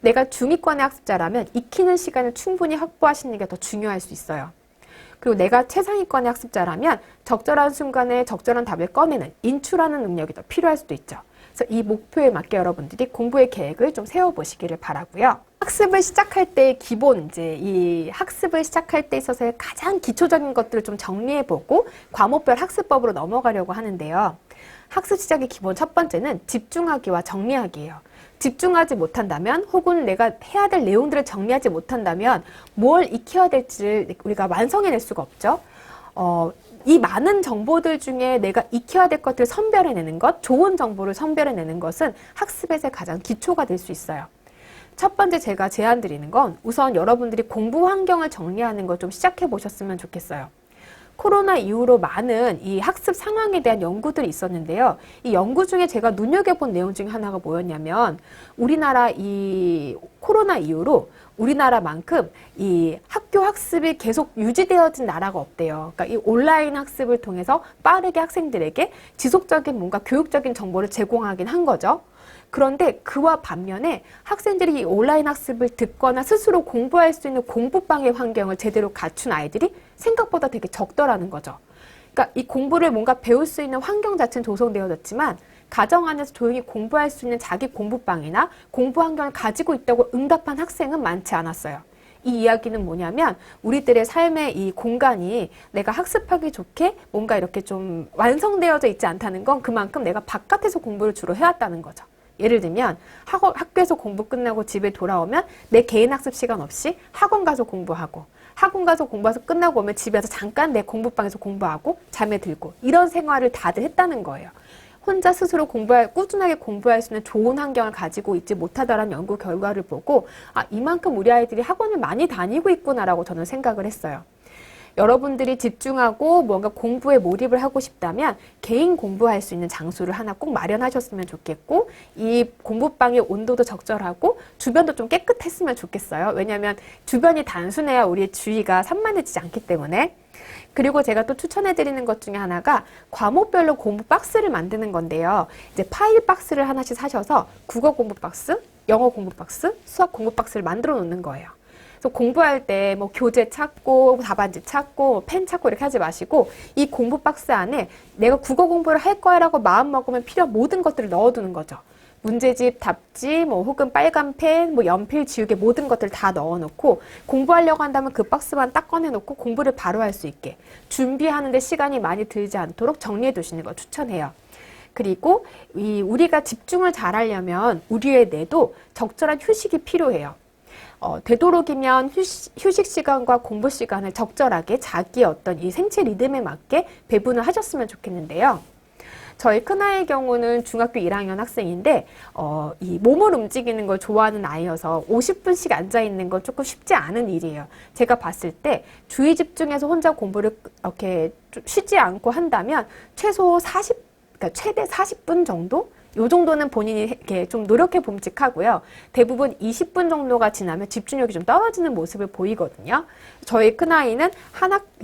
내가 중위권의 학습자라면 익히는 시간을 충분히 확보하시는 게 더 중요할 수 있어요. 그리고 내가 최상위권의 학습자라면 적절한 순간에 적절한 답을 꺼내는 인출하는 능력이 더 필요할 수도 있죠. 그래서 이 목표에 맞게 여러분들이 공부의 계획을 좀 세워보시기를 바라고요. 학습을 시작할 때 기본 이제 이 학습을 시작할 때 있어서의 가장 기초적인 것들을 좀 정리해보고 과목별 학습법으로 넘어가려고 하는데요. 학습 시작의 기본 첫 번째는 집중하기와 정리하기예요. 집중하지 못한다면 혹은 내가 해야 될 내용들을 정리하지 못한다면 뭘 익혀야 될지를 우리가 완성해낼 수가 없죠. 이 많은 정보들 중에 내가 익혀야 될 것들을 선별해내는 것, 좋은 정보를 선별해내는 것은 학습에서의 가장 기초가 될 수 있어요. 첫 번째 제가 제안 드리는 건 우선 여러분들이 공부 환경을 정리하는 걸 좀 시작해 보셨으면 좋겠어요. 코로나 이후로 많은 이 학습 상황에 대한 연구들이 있었는데요. 이 연구 중에 제가 눈여겨본 내용 중에 하나가 뭐였냐면 우리나라 이 코로나 이후로 우리나라만큼 이 학교 학습이 계속 유지되어진 나라가 없대요. 그러니까 이 온라인 학습을 통해서 빠르게 학생들에게 지속적인 뭔가 교육적인 정보를 제공하긴 한 거죠. 그런데 그와 반면에 학생들이 이 온라인 학습을 듣거나 스스로 공부할 수 있는 공부방의 환경을 제대로 갖춘 아이들이 생각보다 되게 적더라는 거죠. 그러니까 이 공부를 뭔가 배울 수 있는 환경 자체는 조성되어졌지만 가정 안에서 조용히 공부할 수 있는 자기 공부방이나 공부 환경을 가지고 있다고 응답한 학생은 많지 않았어요. 이 이야기는 뭐냐면 우리들의 삶의 이 공간이 내가 학습하기 좋게 뭔가 이렇게 좀 완성되어져 있지 않다는 건 그만큼 내가 바깥에서 공부를 주로 해왔다는 거죠. 예를 들면 학교에서 공부 끝나고 집에 돌아오면 내 개인 학습 시간 없이 학원 가서 공부하고 학원 가서 공부해서 끝나고 오면 집에 와서 잠깐 내 공부방에서 공부하고 잠에 들고 이런 생활을 다들 했다는 거예요. 혼자 스스로 꾸준하게 공부할 수 있는 좋은 환경을 가지고 있지 못하다라는 연구 결과를 보고 이만큼 우리 아이들이 학원을 많이 다니고 있구나라고 저는 생각을 했어요. 여러분들이 집중하고 뭔가 공부에 몰입을 하고 싶다면 개인 공부할 수 있는 장소를 하나 꼭 마련하셨으면 좋겠고 이 공부방의 온도도 적절하고 주변도 좀 깨끗했으면 좋겠어요. 왜냐하면 주변이 단순해야 우리의 주의가 산만해지지 않기 때문에. 그리고 제가 또 추천해드리는 것 중에 하나가 과목별로 공부 박스를 만드는 건데요. 이제 파일 박스를 하나씩 사셔서 국어 공부 박스, 영어 공부 박스, 수학 공부 박스를 만들어 놓는 거예요. 그래서 공부할 때 뭐 교재 찾고 답안지 찾고 펜 찾고 이렇게 하지 마시고 이 공부 박스 안에 내가 국어 공부를 할 거야라고 마음 먹으면 필요한 모든 것들을 넣어두는 거죠. 문제집, 답지, 뭐 혹은 빨간 펜, 뭐 연필, 지우개 모든 것들 다 넣어놓고 공부하려고 한다면 그 박스만 딱 꺼내놓고 공부를 바로 할 수 있게 준비하는데 시간이 많이 들지 않도록 정리해 두시는 걸 추천해요. 그리고 우리가 집중을 잘하려면 우리의 뇌도 적절한 휴식이 필요해요. 되도록이면 휴식 시간과 공부 시간을 적절하게 자기의 어떤 이 생체 리듬에 맞게 배분을 하셨으면 좋겠는데요. 저희 큰아이의 경우는 중학교 1학년 학생인데 이 몸을 움직이는 걸 좋아하는 아이여서 50분씩 앉아있는 건 조금 쉽지 않은 일이에요. 제가 봤을 때 주의 집중해서 혼자 공부를 이렇게 쉬지 않고 한다면 그러니까 최대 40분 정도? 요 정도는 본인이 이렇게 좀 노력해 봄직하고요. 대부분 20분 정도가 지나면 집중력이 좀 떨어지는 모습을 보이거든요. 저희 큰아이는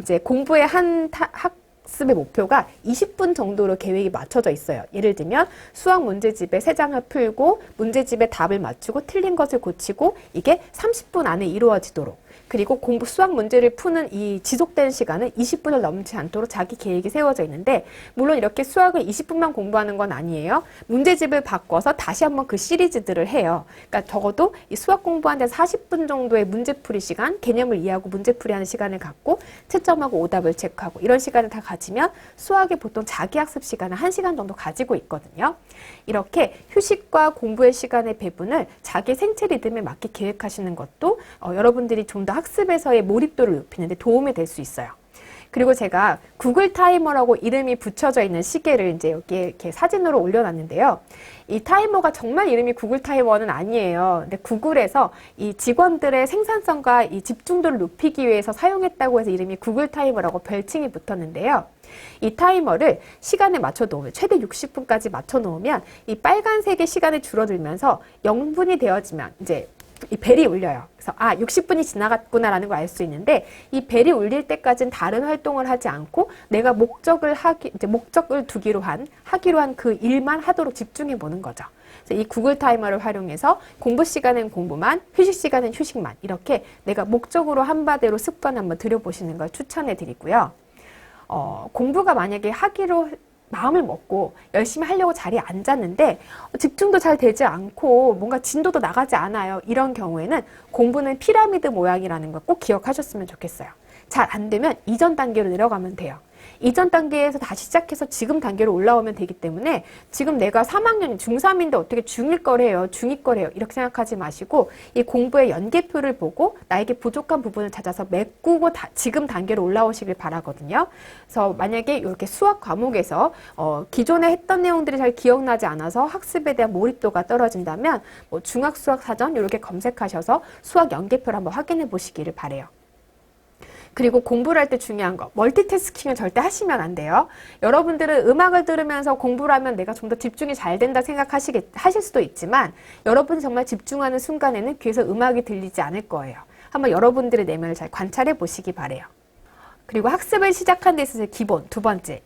이제 공부의 학습의 목표가 20분 정도로 계획이 맞춰져 있어요. 예를 들면 수학 문제집에 3장을 풀고 문제집에 답을 맞추고 틀린 것을 고치고 이게 30분 안에 이루어지도록 그리고 수학 문제를 푸는 이 지속된 시간은 20분을 넘지 않도록 자기 계획이 세워져 있는데 물론 이렇게 수학을 20분만 공부하는 건 아니에요. 문제집을 바꿔서 다시 한번 그 시리즈들을 해요. 그러니까 적어도 이 수학 공부하는 데 40분 정도의 문제풀이 시간, 개념을 이해하고 문제풀이하는 시간을 갖고 채점하고 오답을 체크하고 이런 시간을 다 가지면 수학이 보통 자기 학습 시간을 1시간 정도 가지고 있거든요. 이렇게 휴식과 공부의 시간의 배분을 자기 생체 리듬에 맞게 계획하시는 것도 여러분들이 좀 더 학습에서의 몰입도를 높이는 데 도움이 될 수 있어요. 그리고 제가 구글 타이머라고 이름이 붙여져 있는 시계를 이제 여기에 이렇게 사진으로 올려놨는데요. 이 타이머가 정말 이름이 구글 타이머는 아니에요. 근데 구글에서 이 직원들의 생산성과 이 집중도를 높이기 위해서 사용했다고 해서 이름이 구글 타이머라고 별칭이 붙었는데요. 이 타이머를 시간에 맞춰 놓으면 최대 60분까지 맞춰 놓으면 이 빨간색의 시간이 줄어들면서 0분이 되어지면 이제 이 벨이 울려요. 그래서 60분이 지나갔구나라는 걸 알 수 있는데 이 벨이 울릴 때까지는 다른 활동을 하지 않고 내가 목적을 하기로 한 그 일만 하도록 집중해 보는 거죠. 그래서 이 구글 타이머를 활용해서 공부 시간엔 공부만, 휴식 시간엔 휴식만 이렇게 내가 목적으로 한 바대로 습관 한번 들여보시는 걸 추천해 드리고요. 공부가 만약에 마음을 먹고 열심히 하려고 자리에 앉았는데 집중도 잘 되지 않고 뭔가 진도도 나가지 않아요. 이런 경우에는 공부는 피라미드 모양이라는 걸 꼭 기억하셨으면 좋겠어요. 잘 안 되면 이전 단계로 내려가면 돼요. 이전 단계에서 다시 시작해서 지금 단계로 올라오면 되기 때문에 지금 내가 3학년 중3인데 어떻게 중1 거래요, 중2 거래요 이렇게 생각하지 마시고 이 공부의 연계표를 보고 나에게 부족한 부분을 찾아서 메꾸고 지금 단계로 올라오시길 바라거든요. 그래서 만약에 이렇게 수학 과목에서 기존에 했던 내용들이 잘 기억나지 않아서 학습에 대한 몰입도가 떨어진다면 뭐 중학수학사전 이렇게 검색하셔서 수학 연계표를 한번 확인해 보시기를 바라요. 그리고 공부를 할 때 중요한 거, 멀티태스킹을 절대 하시면 안 돼요. 여러분들은 음악을 들으면서 공부를 하면 내가 좀 더 집중이 잘 된다 하실 수도 있지만 여러분이 정말 집중하는 순간에는 귀에서 음악이 들리지 않을 거예요. 한번 여러분들의 내면을 잘 관찰해 보시기 바래요. 그리고 학습을 시작한 데 있어서 기본, 두 번째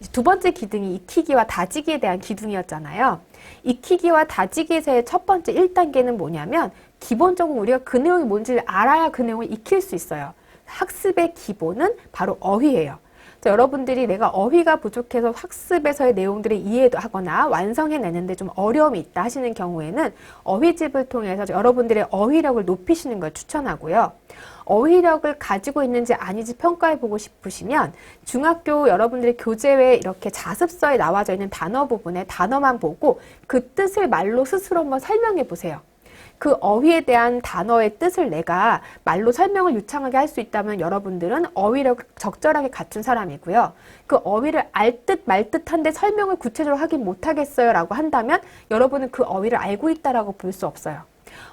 기둥이 익히기와 다지기에 대한 기둥이었잖아요. 익히기와 다지기에서의 첫 번째 1단계는 뭐냐면 기본적으로 우리가 그 내용이 뭔지를 알아야 그 내용을 익힐 수 있어요. 학습의 기본은 바로 어휘예요. 여러분들이 내가 어휘가 부족해서 학습에서의 내용들을 이해하거나 완성해내는데 좀 어려움이 있다 하시는 경우에는 어휘집을 통해서 여러분들의 어휘력을 높이시는 걸 추천하고요. 어휘력을 가지고 있는지 아닌지 평가해보고 싶으시면 중학교 여러분들의 교재에 이렇게 자습서에 나와져 있는 단어 부분에 단어만 보고 그 뜻을 말로 스스로 한번 설명해 보세요. 그 어휘에 대한 단어의 뜻을 내가 말로 설명을 유창하게 할 수 있다면 여러분들은 어휘력을 적절하게 갖춘 사람이고요. 그 어휘를 알 듯 말 듯한데 설명을 구체적으로 하긴 못하겠어요 라고 한다면 여러분은 그 어휘를 알고 있다라고 볼 수 없어요.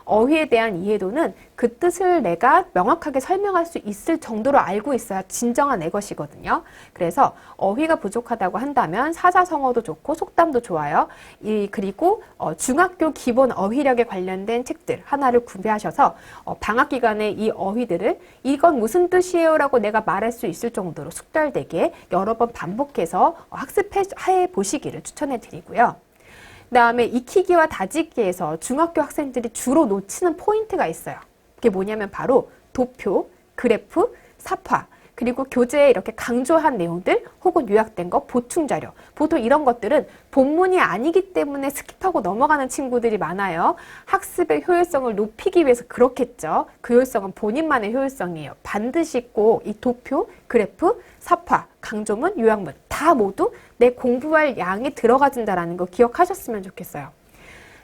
어휘에 대한 이해도는 그 뜻을 내가 명확하게 설명할 수 있을 정도로 알고 있어야 진정한 내 것이거든요. 그래서 어휘가 부족하다고 한다면 사자성어도 좋고 속담도 좋아요. 그리고 중학교 기본 어휘력에 관련된 책들 하나를 구비하셔서 방학 기간에 이 어휘들을 이건 무슨 뜻이에요 라고 내가 말할 수 있을 정도로 숙달되게 여러 번 반복해서 학습해 보시기를 추천해 드리고요. 그 다음에 익히기와 다지기에서 중학교 학생들이 주로 놓치는 포인트가 있어요. 그게 뭐냐면 바로 도표, 그래프, 사파, 그리고 교재에 이렇게 강조한 내용들 혹은 요약된 거, 보충자료. 보통 이런 것들은 본문이 아니기 때문에 스킵하고 넘어가는 친구들이 많아요. 학습의 효율성을 높이기 위해서 그렇겠죠. 그 효율성은 본인만의 효율성이에요. 반드시 꼭 이 도표, 그래프, 사파, 강조문, 요약문 다 모두 내 공부할 양이 들어가진다는 거 기억하셨으면 좋겠어요.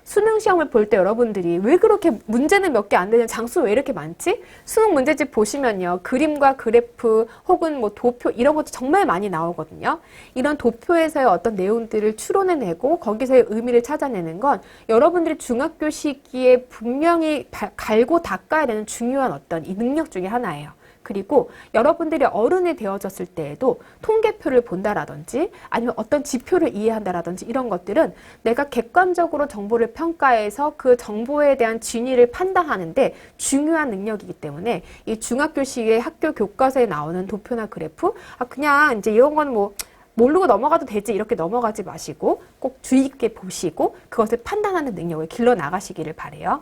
수능 시험을 볼 때 여러분들이 왜 그렇게 문제는 몇 개 안 되는 장수 왜 이렇게 많지? 수능 문제집 보시면요. 그림과 그래프 혹은 뭐 도표 이런 것도 정말 많이 나오거든요. 이런 도표에서의 어떤 내용들을 추론해내고 거기서의 의미를 찾아내는 건 여러분들이 중학교 시기에 분명히 갈고 닦아야 되는 중요한 어떤 이 능력 중에 하나예요. 그리고 여러분들이 어른이 되어졌을 때에도 통계표를 본다라든지 아니면 어떤 지표를 이해한다라든지 이런 것들은 내가 객관적으로 정보를 평가해서 그 정보에 대한 진위를 판단하는데 중요한 능력이기 때문에 이 중학교 시기에 학교 교과서에 나오는 도표나 그래프 그냥 이제 이런 건 뭐 모르고 넘어가도 되지 이렇게 넘어가지 마시고 꼭 주의 깊게 보시고 그것을 판단하는 능력을 길러 나가시기를 바라요.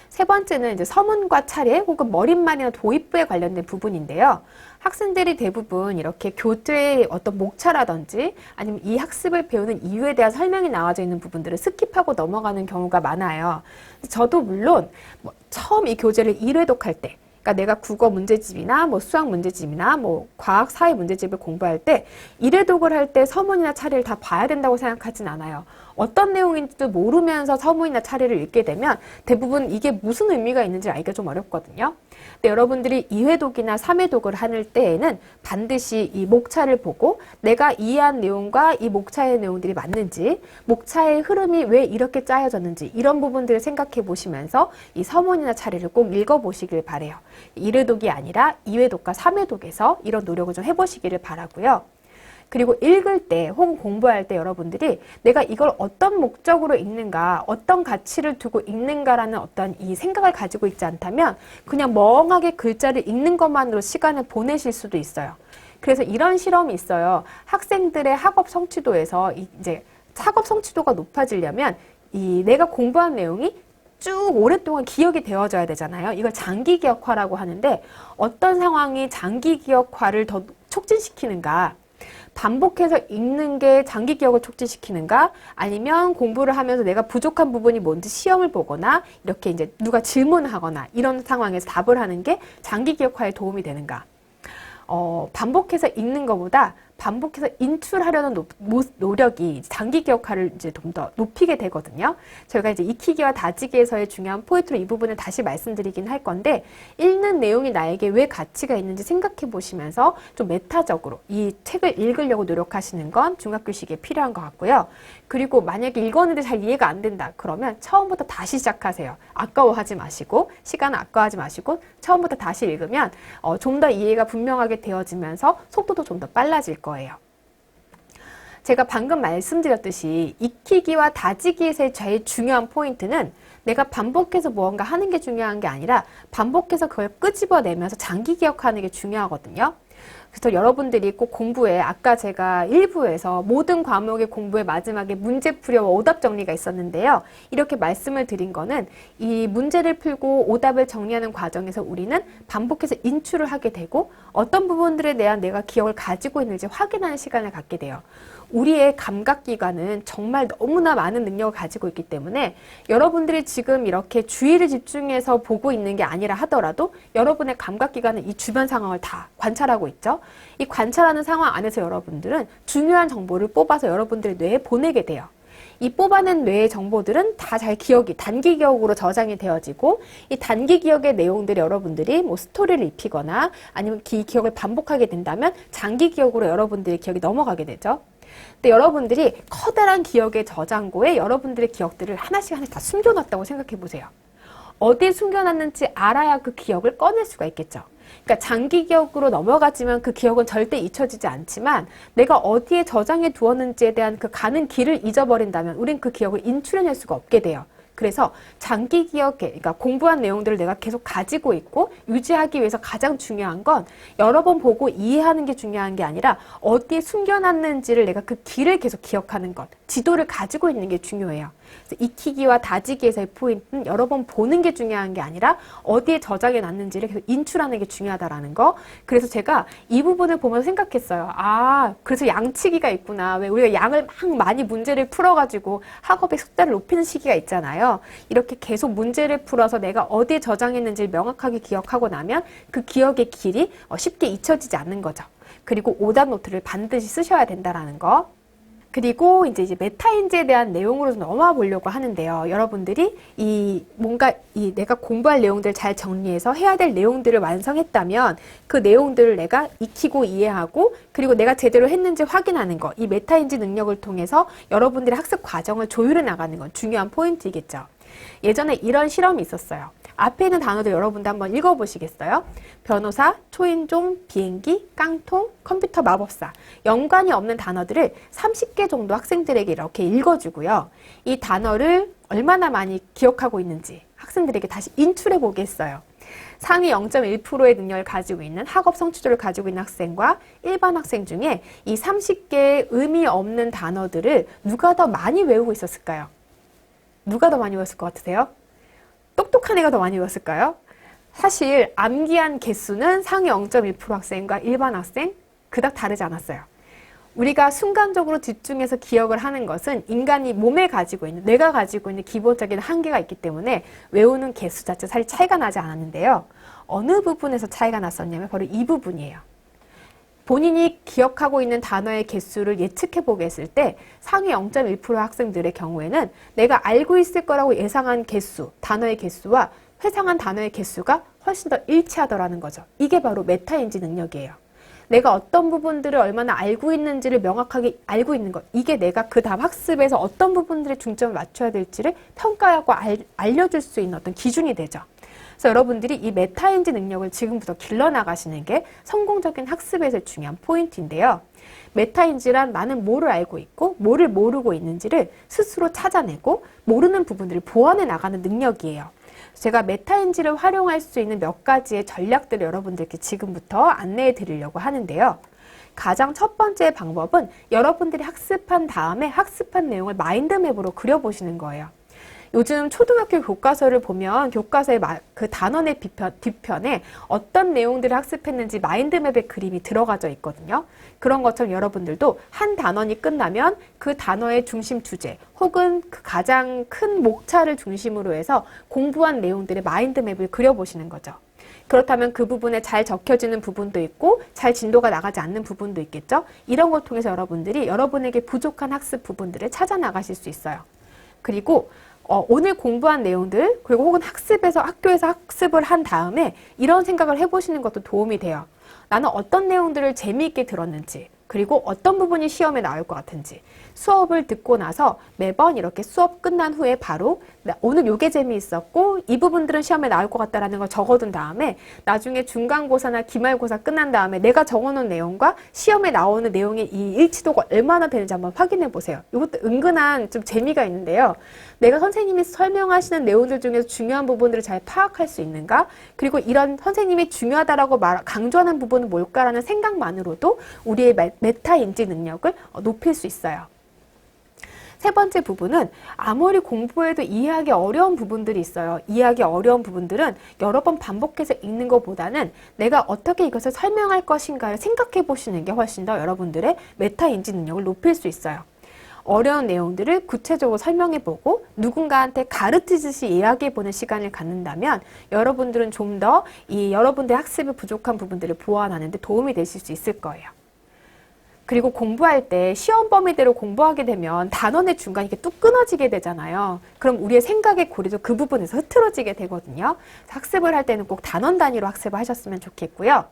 세 번째는 이제 서문과 차례 혹은 머릿말이나 도입부에 관련된 부분인데요. 학생들이 대부분 이렇게 교재의 어떤 목차라든지 아니면 이 학습을 배우는 이유에 대한 설명이 나와져 있는 부분들을 스킵하고 넘어가는 경우가 많아요. 저도 물론 처음 이 교재를 1회독할 때 그러니까 내가 국어 문제집이나 뭐 수학 문제집이나 뭐 과학, 사회 문제집을 공부할 때 1회독을 할 때 서문이나 차례를 다 봐야 된다고 생각하진 않아요. 어떤 내용인지도 모르면서 서문이나 차례를 읽게 되면 대부분 이게 무슨 의미가 있는지 알기가 좀 어렵거든요. 근데 여러분들이 2회독이나 3회독을 할 때에는 반드시 이 목차를 보고 내가 이해한 내용과 이 목차의 내용들이 맞는지, 목차의 흐름이 왜 이렇게 짜여졌는지 이런 부분들을 생각해 보시면서 이 서문이나 차례를 꼭 읽어보시길 바래요. 1회독이 아니라 2회독과 3회독에서 이런 노력을 좀 해보시기를 바라고요. 그리고 읽을 때 혹은 공부할 때 여러분들이 내가 이걸 어떤 목적으로 읽는가, 어떤 가치를 두고 읽는가라는 어떤 이 생각을 가지고 있지 않다면 그냥 멍하게 글자를 읽는 것만으로 시간을 보내실 수도 있어요. 그래서 이런 실험이 있어요. 학생들의 학업 성취도에서 이제 학업 성취도가 높아지려면 이 내가 공부한 내용이 쭉 오랫동안 기억이 되어져야 되잖아요. 이걸 장기 기억화라고 하는데 어떤 상황이 장기 기억화를 더 촉진시키는가? 반복해서 읽는 게 장기 기억을 촉진시키는가? 아니면 공부를 하면서 내가 부족한 부분이 뭔지 시험을 보거나 이렇게 이제 누가 질문을 하거나 이런 상황에서 답을 하는 게 장기 기억화에 도움이 되는가? 반복해서 읽는 것보다 반복해서 인출하려는 노력이 장기 기억화를 이제 좀 더 높이게 되거든요. 저희가 이제 익히기와 다지기에서의 중요한 포인트로 이 부분을 다시 말씀드리긴 할 건데, 읽는 내용이 나에게 왜 가치가 있는지 생각해 보시면서 좀 메타적으로 이 책을 읽으려고 노력하시는 건 중학교 시기에 필요한 것 같고요. 그리고 만약에 읽었는데 잘 이해가 안 된다 그러면 처음부터 다시 시작하세요. 아까워하지 마시고, 시간을 아까워하지 마시고 처음부터 다시 읽으면 좀 더 이해가 분명하게 되어지면서 속도도 좀 더 빨라질 거예요. 제가 방금 말씀드렸듯이 익히기와 다지기에서의 제일 중요한 포인트는 내가 반복해서 무언가 하는 게 중요한 게 아니라 반복해서 그걸 끄집어내면서 장기 기억하는 게 중요하거든요. 그래서 여러분들이 꼭 공부에, 아까 제가 1부에서 모든 과목의 공부의 마지막에 문제풀이와 오답 정리가 있었는데요. 이렇게 말씀을 드린 거는 이 문제를 풀고 오답을 정리하는 과정에서 우리는 반복해서 인출을 하게 되고 어떤 부분들에 대한 내가 기억을 가지고 있는지 확인하는 시간을 갖게 돼요. 우리의 감각기관은 정말 너무나 많은 능력을 가지고 있기 때문에 여러분들이 지금 이렇게 주의를 집중해서 보고 있는 게 아니라 하더라도 여러분의 감각기관은 이 주변 상황을 다 관찰하고 있죠. 이 관찰하는 상황 안에서 여러분들은 중요한 정보를 뽑아서 여러분들의 뇌에 보내게 돼요. 이 뽑아낸 뇌의 정보들은 다 잘 기억이 단기 기억으로 저장이 되어지고 이 단기 기억의 내용들이 여러분들이 뭐 스토리를 입히거나 아니면 기억을 반복하게 된다면 장기 기억으로 여러분들의 기억이 넘어가게 되죠. 근데 여러분들이 커다란 기억의 저장고에 여러분들의 기억들을 하나씩 다 숨겨놨다고 생각해 보세요. 어디에 숨겨놨는지 알아야 그 기억을 꺼낼 수가 있겠죠. 그러니까 장기 기억으로 넘어가지만 그 기억은 절대 잊혀지지 않지만 내가 어디에 저장해 두었는지에 대한 그 가는 길을 잊어버린다면 우린 그 기억을 인출해낼 수가 없게 돼요. 그래서 장기 기억에, 그러니까 공부한 내용들을 내가 계속 가지고 있고 유지하기 위해서 가장 중요한 건 여러 번 보고 이해하는 게 중요한 게 아니라 어디에 숨겨놨는지를 내가 그 길을 계속 기억하는 것, 지도를 가지고 있는 게 중요해요. 그래서 익히기와 다지기에서의 포인트는 여러 번 보는 게 중요한 게 아니라 어디에 저장해 놨는지를 계속 인출하는 게 중요하다라는 거. 그래서 제가 이 부분을 보면서 생각했어요. 아, 그래서 양치기가 있구나. 왜 우리가 양을 막 많이 문제를 풀어가지고 학업의 숙달을 높이는 시기가 있잖아요. 이렇게 계속 문제를 풀어서 내가 어디에 저장했는지를 명확하게 기억하고 나면 그 기억의 길이 쉽게 잊혀지지 않는 거죠. 그리고 오답 노트를 반드시 쓰셔야 된다라는 거. 그리고 이제 메타인지에 대한 내용으로 넘어가 보려고 하는데요. 여러분들이 뭔가 내가 공부할 내용들을 잘 정리해서 해야 될 내용들을 완성했다면 그 내용들을 내가 익히고 이해하고 그리고 내가 제대로 했는지 확인하는 거. 이 메타인지 능력을 통해서 여러분들의 학습 과정을 조율해 나가는 건 중요한 포인트이겠죠. 예전에 이런 실험이 있었어요. 앞에 있는 단어들 여러분도 한번 읽어보시겠어요? 변호사, 초인종, 비행기, 깡통, 컴퓨터, 마법사. 연관이 없는 단어들을 30개 정도 학생들에게 이렇게 읽어주고요. 이 단어를 얼마나 많이 기억하고 있는지 학생들에게 다시 인출해 보겠어요. 상위 0.1%의 능력을 가지고 있는 학업 성취도를 가지고 있는 학생과 일반 학생 중에 이 30개의 의미 없는 단어들을 누가 더 많이 외우고 있었을까요? 누가 더 많이 외웠을 것 같으세요? 똑똑한 애가 더 많이 외웠을까요? 사실 암기한 개수는 상위 0.1% 학생과 일반 학생 그닥 다르지 않았어요. 우리가 순간적으로 집중해서 기억을 하는 것은 인간이 몸에 가지고 있는, 뇌가 가지고 있는 기본적인 한계가 있기 때문에 외우는 개수 자체 사실 차이가 나지 않았는데요. 어느 부분에서 차이가 났었냐면 바로 이 부분이에요. 본인이 기억하고 있는 단어의 개수를 예측해 보겠을 때 상위 0.1% 학생들의 경우에는 내가 알고 있을 거라고 예상한 개수, 단어의 개수와 회상한 단어의 개수가 훨씬 더 일치하더라는 거죠. 이게 바로 메타인지 능력이에요. 내가 어떤 부분들을 얼마나 알고 있는지를 명확하게 알고 있는 것. 이게 내가 그 다음 학습에서 어떤 부분들에 중점을 맞춰야 될지를 평가하고 알려줄 수 있는 어떤 기준이 되죠. 그래서 여러분들이 이 메타인지 능력을 지금부터 길러나가시는 게 성공적인 학습에서 중요한 포인트인데요. 메타인지란 나는 뭐를 알고 있고 뭐를 모르고 있는지를 스스로 찾아내고 모르는 부분들을 보완해 나가는 능력이에요. 제가 메타인지를 활용할 수 있는 몇 가지의 전략들을 여러분들께 지금부터 안내해 드리려고 하는데요. 가장 첫 번째 방법은 여러분들이 학습한 다음에 학습한 내용을 마인드맵으로 그려보시는 거예요. 요즘 초등학교 교과서를 보면 교과서의 그 단원의 뒤편에 어떤 내용들을 학습했는지 마인드맵의 그림이 들어가져 있거든요. 그런 것처럼 여러분들도 한 단원이 끝나면 그 단어의 중심 주제 혹은 그 가장 큰 목차를 중심으로 해서 공부한 내용들의 마인드맵을 그려보시는 거죠. 그렇다면 그 부분에 잘 적혀지는 부분도 있고 잘 진도가 나가지 않는 부분도 있겠죠. 이런 걸 통해서 여러분들이 여러분에게 부족한 학습 부분들을 찾아 나가실 수 있어요. 그리고 오늘 공부한 내용들 그리고 혹은 학교에서 학습을 한 다음에 이런 생각을 해보시는 것도 도움이 돼요. 나는 어떤 내용들을 재미있게 들었는지 그리고 어떤 부분이 시험에 나올 것 같은지 수업을 듣고 나서 매번 이렇게 수업 끝난 후에 바로 오늘 요게 재미있었고 이 부분들은 시험에 나올 것 같다라는 걸 적어둔 다음에 나중에 중간고사나 기말고사 끝난 다음에 내가 적어놓은 내용과 시험에 나오는 내용의 이 일치도가 얼마나 되는지 한번 확인해 보세요. 이것도 은근한 좀 재미가 있는데요. 내가 선생님이 설명하시는 내용들 중에서 중요한 부분들을 잘 파악할 수 있는가? 그리고 이런 선생님이 중요하다라고 강조하는 부분은 뭘까라는 생각만으로도 우리의 메타 인지 능력을 높일 수 있어요. 세 번째 부분은 아무리 공부해도 이해하기 어려운 부분들이 있어요. 이해하기 어려운 부분들은 여러 번 반복해서 읽는 것보다는 내가 어떻게 이것을 설명할 것인가를 생각해 보시는 게 훨씬 더 여러분들의 메타 인지 능력을 높일 수 있어요. 어려운 내용들을 구체적으로 설명해 보고 누군가한테 가르치듯이 이야기해 보는 시간을 갖는다면 여러분들은 좀 더 여러분들의 학습에 부족한 부분들을 보완하는 데 도움이 되실 수 있을 거예요. 그리고 공부할 때 시험 범위대로 공부하게 되면 단원의 중간이 이렇게 뚝 끊어지게 되잖아요. 그럼 우리의 생각의 고리도 그 부분에서 흐트러지게 되거든요. 학습을 할 때는 꼭 단원 단위로 학습을 하셨으면 좋겠고요.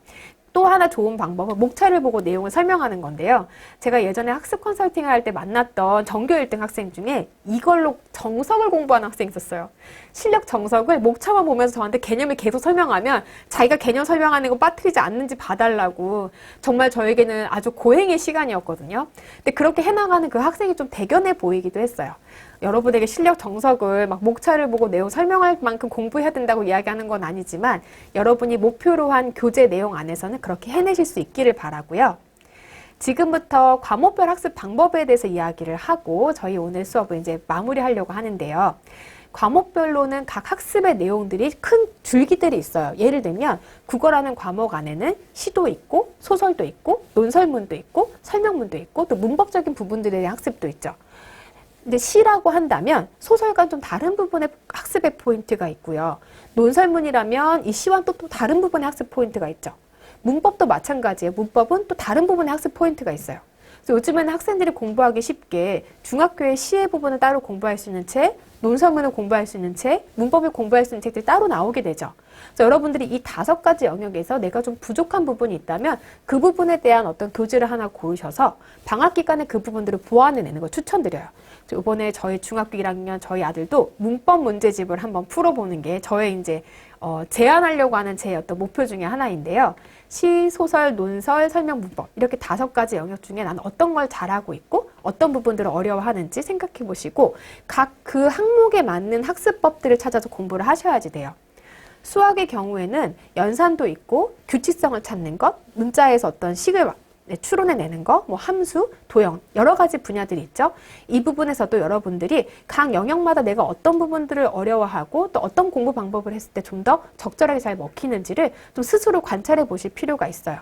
또 하나 좋은 방법은 목차를 보고 내용을 설명하는 건데요. 제가 예전에 학습 컨설팅을 할 때 만났던 전교 1등 학생 중에 이걸로 정석을 공부하는 학생이 있었어요. 실력 정석을 목차만 보면서 저한테 개념을 계속 설명하면 자기가 개념 설명하는 거 빠뜨리지 않는지 봐달라고 정말 저에게는 아주 고행의 시간이었거든요. 근데 그렇게 해나가는 그 학생이 좀 대견해 보이기도 했어요. 여러분에게 실력 정석을 막 목차를 보고 내용 설명할 만큼 공부해야 된다고 이야기하는 건 아니지만 여러분이 목표로 한 교재 내용 안에서는 그렇게 해내실 수 있기를 바라고요. 지금부터 과목별 학습 방법에 대해서 이야기를 하고 저희 오늘 수업을 이제 마무리하려고 하는데요. 과목별로는 각 학습의 내용들이 큰 줄기들이 있어요. 예를 들면 국어라는 과목 안에는 시도 있고 소설도 있고 논설문도 있고 설명문도 있고 또 문법적인 부분들에 대한 학습도 있죠. 근데 시라고 한다면 소설과는 좀 다른 부분의 학습의 포인트가 있고요. 논설문이라면 이 시와는 또 다른 부분의 학습 포인트가 있죠. 문법도 마찬가지예요. 문법은 또 다른 부분의 학습 포인트가 있어요. 그래서 요즘에는 학생들이 공부하기 쉽게 중학교의 시의 부분을 따로 공부할 수 있는 책, 논설문을 공부할 수 있는 책, 문법을 공부할 수 있는 책들이 따로 나오게 되죠. 그래서 여러분들이 이 5가지 영역에서 내가 좀 부족한 부분이 있다면 그 부분에 대한 어떤 교재를 하나 고르셔서 방학 기간에 그 부분들을 보완해내는 걸 추천드려요. 이번에 저희 중학교 1학년 저희 아들도 문법 문제집을 한번 풀어보는 게 저의 이제 제안하려고 하는 제 어떤 목표 중에 하나인데요. 시, 소설, 논설, 설명, 문법 이렇게 5가지 영역 중에 나는 어떤 걸 잘하고 있고 어떤 부분들을 어려워하는지 생각해 보시고 각 그 항목에 맞는 학습법들을 찾아서 공부를 하셔야지 돼요. 수학의 경우에는 연산도 있고 규칙성을 찾는 것, 문자에서 어떤 식을 추론해내는 거, 뭐 함수, 도형 여러 가지 분야들이 있죠. 이 부분에서도 여러분들이 각 영역마다 내가 어떤 부분들을 어려워하고 또 어떤 공부 방법을 했을 때 좀 더 적절하게 잘 먹히는지를 좀 스스로 관찰해 보실 필요가 있어요.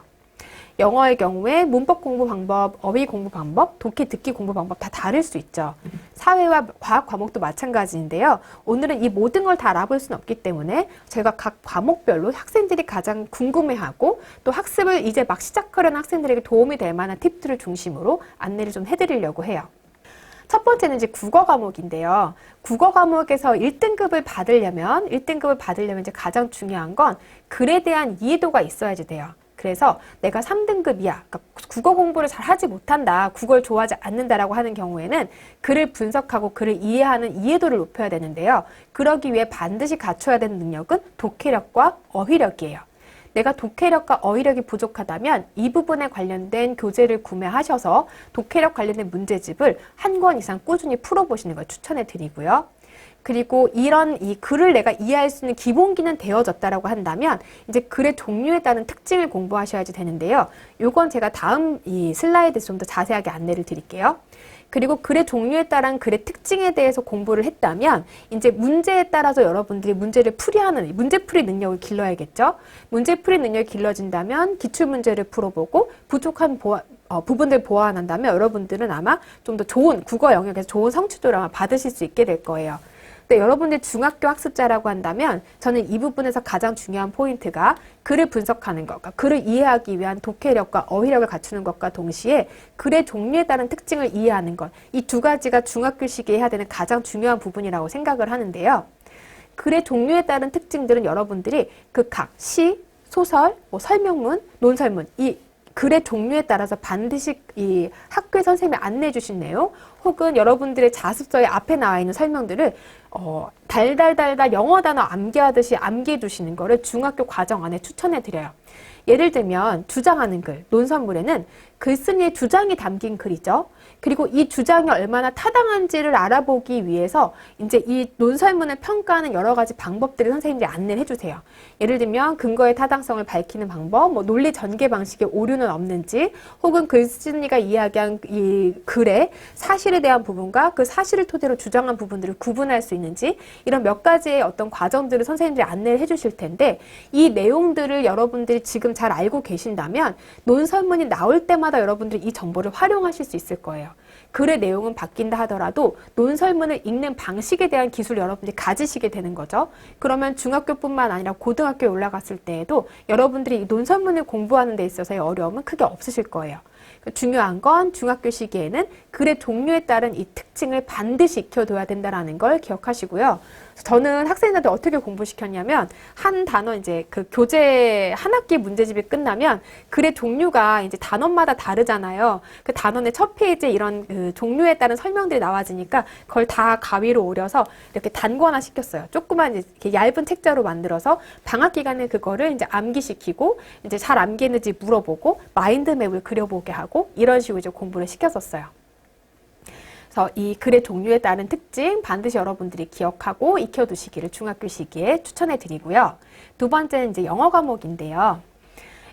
영어의 경우에 문법 공부 방법, 어휘 공부 방법, 독해 듣기 공부 방법 다 다를 수 있죠. 사회와 과학 과목도 마찬가지인데요. 오늘은 이 모든 걸 다 알아볼 수는 없기 때문에 제가 각 과목별로 학생들이 가장 궁금해하고 또 학습을 이제 막 시작하려는 학생들에게 도움이 될 만한 팁들을 중심으로 안내를 좀 해드리려고 해요. 첫 번째는 이제 국어 과목인데요. 국어 과목에서 1등급을 받으려면 이제 가장 중요한 건 글에 대한 이해도가 있어야지 돼요. 그래서 내가 3등급이야. 그러니까 국어 공부를 잘 하지 못한다. 국어를 좋아하지 않는다라고 하는 경우에는 글을 분석하고 글을 이해하는 이해도를 높여야 되는데요. 그러기 위해 반드시 갖춰야 되는 능력은 독해력과 어휘력이에요. 내가 독해력과 어휘력이 부족하다면 이 부분에 관련된 교재를 구매하셔서 독해력 관련된 문제집을 한 권 이상 꾸준히 풀어보시는 걸 추천해 드리고요. 그리고 이 글을 내가 이해할 수 있는 기본기는 되어졌다라고 한다면 이제 글의 종류에 따른 특징을 공부하셔야지 되는데요. 요건 제가 다음 이 슬라이드에서 좀 더 자세하게 안내를 드릴게요. 그리고 글의 종류에 따른 글의 특징에 대해서 공부를 했다면 이제 문제에 따라서 여러분들이 문제를 풀이하는 문제풀이 능력을 길러야겠죠. 문제풀이 능력이 길러진다면 기출문제를 풀어보고 부족한 부분들 보완한다면 여러분들은 아마 좀 더 좋은 국어 영역에서 좋은 성취도를 아마 받으실 수 있게 될 거예요. 근데 여러분들 중학교 학습자라고 한다면 저는 이 부분에서 가장 중요한 포인트가 글을 분석하는 것과 글을 이해하기 위한 독해력과 어휘력을 갖추는 것과 동시에 글의 종류에 따른 특징을 이해하는 것. 이 두 가지가 중학교 시기에 해야 되는 가장 중요한 부분이라고 생각을 하는데요. 글의 종류에 따른 특징들은 여러분들이 그 각 시, 소설, 설명문, 논설문 이 글의 종류에 따라서 반드시 이 학교의 선생님이 안내해 주신 내용 혹은 여러분들의 자습서에 앞에 나와 있는 설명들을 달달달달 영어 단어 암기하듯이 암기해 두시는 거를 중학교 과정 안에 추천해 드려요. 예를 들면 주장하는 글, 논설문에는 글쓴이의 주장이 담긴 글이죠. 그리고 이 주장이 얼마나 타당한지를 알아보기 위해서 이제 이 논설문을 평가하는 여러 가지 방법들을 선생님들이 안내를 해주세요. 예를 들면 근거의 타당성을 밝히는 방법, 논리 전개 방식에 오류는 없는지, 혹은 글쓴이가 이야기한 이 글의 사실에 대한 부분과 그 사실을 토대로 주장한 부분들을 구분할 수 있는지 이런 몇 가지의 어떤 과정들을 선생님들이 안내를 해주실 텐데 이 내용들을 여러분들이 지금 잘 알고 계신다면 논설문이 나올 때마다 여러분들이 이 정보를 활용하실 수 있을 거예요. 글의 내용은 바뀐다 하더라도 논설문을 읽는 방식에 대한 기술을 여러분들이 가지시게 되는 거죠. 그러면 중학교뿐만 아니라 고등학교에 올라갔을 때에도 여러분들이 이 논설문을 공부하는 데 있어서의 어려움은 크게 없으실 거예요. 중요한 건 중학교 시기에는 글의 종류에 따른 이 특징을 반드시 익혀둬야 된다는 걸 기억하시고요. 저는 학생들한테 어떻게 공부시켰냐면 한 단어 이제 그 교재 한 학기 문제집이 끝나면 글의 종류가 이제 단원마다 다르잖아요. 그 단원의 첫 페이지에 이런 그 종류에 따른 설명들이 나와지니까 그걸 다 가위로 오려서 이렇게 단권화 시켰어요. 조그만 이렇게 얇은 책자로 만들어서 방학 기간에 그거를 이제 암기시키고 이제 잘 암기했는지 물어보고 마인드맵을 그려보게 하고 이런 식으로 이제 공부를 시켰었어요. 그래서 이 글의 종류에 따른 특징 반드시 여러분들이 기억하고 익혀두시기를 중학교 시기에 추천해 드리고요. 두 번째는 이제 영어 과목인데요.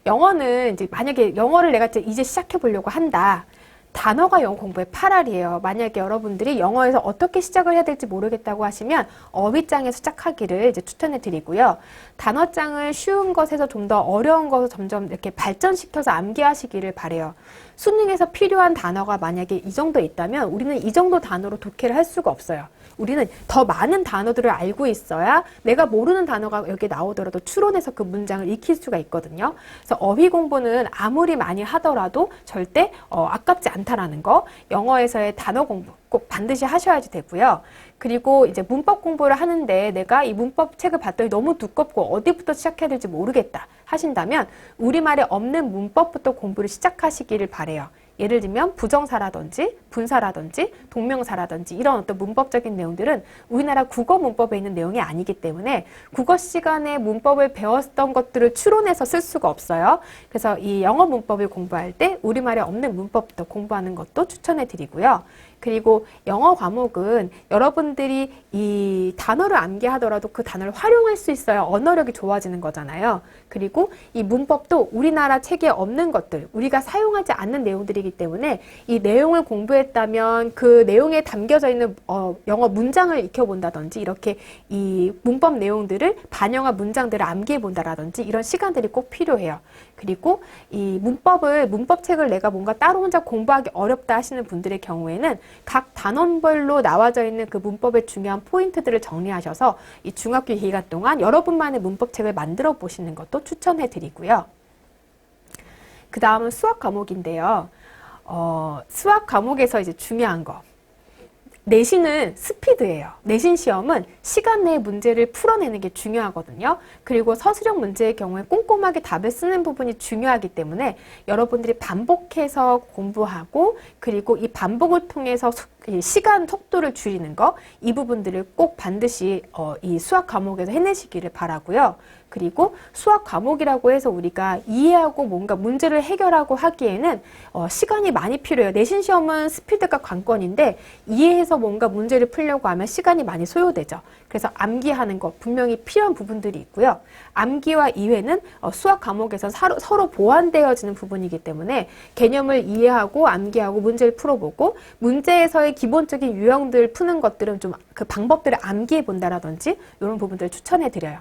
영어는 이제 만약에 영어를 내가 이제 시작해 보려고 한다. 단어가 영어 공부의 8알이에요. 만약에 여러분들이 영어에서 어떻게 시작을 해야 될지 모르겠다고 하시면 어휘장에서 시작하기를 이제 추천해 드리고요. 단어장을 쉬운 것에서 좀 더 어려운 것을 점점 이렇게 발전시켜서 암기하시기를 바래요. 수능에서 필요한 단어가 만약에 이 정도 있다면 우리는 이 정도 단어로 독해를 할 수가 없어요. 우리는 더 많은 단어들을 알고 있어야 내가 모르는 단어가 여기 나오더라도 추론해서 그 문장을 익힐 수가 있거든요. 그래서 어휘 공부는 아무리 많이 하더라도 절대 아깝지 않다라는 거. 영어에서의 단어 공부 꼭 반드시 하셔야지 되고요. 그리고 이제 문법 공부를 하는데 내가 이 문법 책을 봤더니 너무 두껍고 어디부터 시작해야 될지 모르겠다 하신다면 우리말에 없는 문법부터 공부를 시작하시기를 바래요. 예를 들면 부정사라든지 분사라든지 동명사라든지 이런 어떤 문법적인 내용들은 우리나라 국어 문법에 있는 내용이 아니기 때문에 국어 시간에 문법을 배웠던 것들을 추론해서 쓸 수가 없어요. 그래서 이 영어 문법을 공부할 때 우리말에 없는 문법부터 공부하는 것도 추천해 드리고요. 그리고 영어 과목은 여러분들이 이 단어를 암기하더라도 그 단어를 활용할 수 있어야 언어력이 좋아지는 거잖아요. 그리고 이 문법도 우리나라 책에 없는 것들, 우리가 사용하지 않는 내용들이기 때문에 이 내용을 공부했다면 그 내용에 담겨져 있는 영어 문장을 익혀본다든지 이렇게 이 문법 내용들을 반영한 문장들을 암기해 본다라든지 이런 시간들이 꼭 필요해요. 그리고 이 문법책을 내가 뭔가 따로 혼자 공부하기 어렵다 하시는 분들의 경우에는 각 단원별로 나와져 있는 그 문법의 중요한 포인트들을 정리하셔서 이 중학교 기간 동안 여러분만의 문법책을 만들어 보시는 것도 추천해 드리고요. 그 다음은 수학 과목인데요. 수학 과목에서 이제 중요한 거. 내신은 스피드예요. 내신 시험은 시간 내에 문제를 풀어내는 게 중요하거든요. 그리고 서술형 문제의 경우에 꼼꼼하게 답을 쓰는 부분이 중요하기 때문에 여러분들이 반복해서 공부하고 그리고 이 반복을 통해서 이 시간 속도를 줄이는 거, 이 부분들을 꼭 반드시 이 수학 과목에서 해내시기를 바라고요. 그리고 수학 과목이라고 해서 우리가 이해하고 뭔가 문제를 해결하고 하기에는 시간이 많이 필요해요. 내신 시험은 스피드가 관건인데 이해해서 뭔가 문제를 풀려고 하면 시간이 많이 소요되죠. 그래서 암기하는 거 분명히 필요한 부분들이 있고요. 암기와 이해는 수학 과목에서 서로 보완되어지는 부분이기 때문에 개념을 이해하고 암기하고 문제를 풀어보고 문제에서의 기본적인 유형들 푸는 것들은 좀 그 방법들을 암기해 본다라든지 이런 부분들을 추천해 드려요.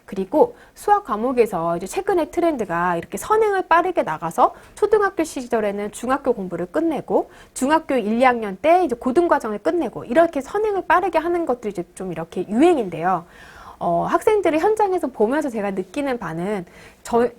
그리고 수학 과목에서 이제 최근에 트렌드가 이렇게 선행을 빠르게 나가서 초등학교 시절에는 중학교 공부를 끝내고 중학교 1, 2학년 때 이제 고등과정을 끝내고 이렇게 선행을 빠르게 하는 것들이 이제 좀 이렇게 유행인데요. 학생들이 현장에서 보면서 제가 느끼는 바는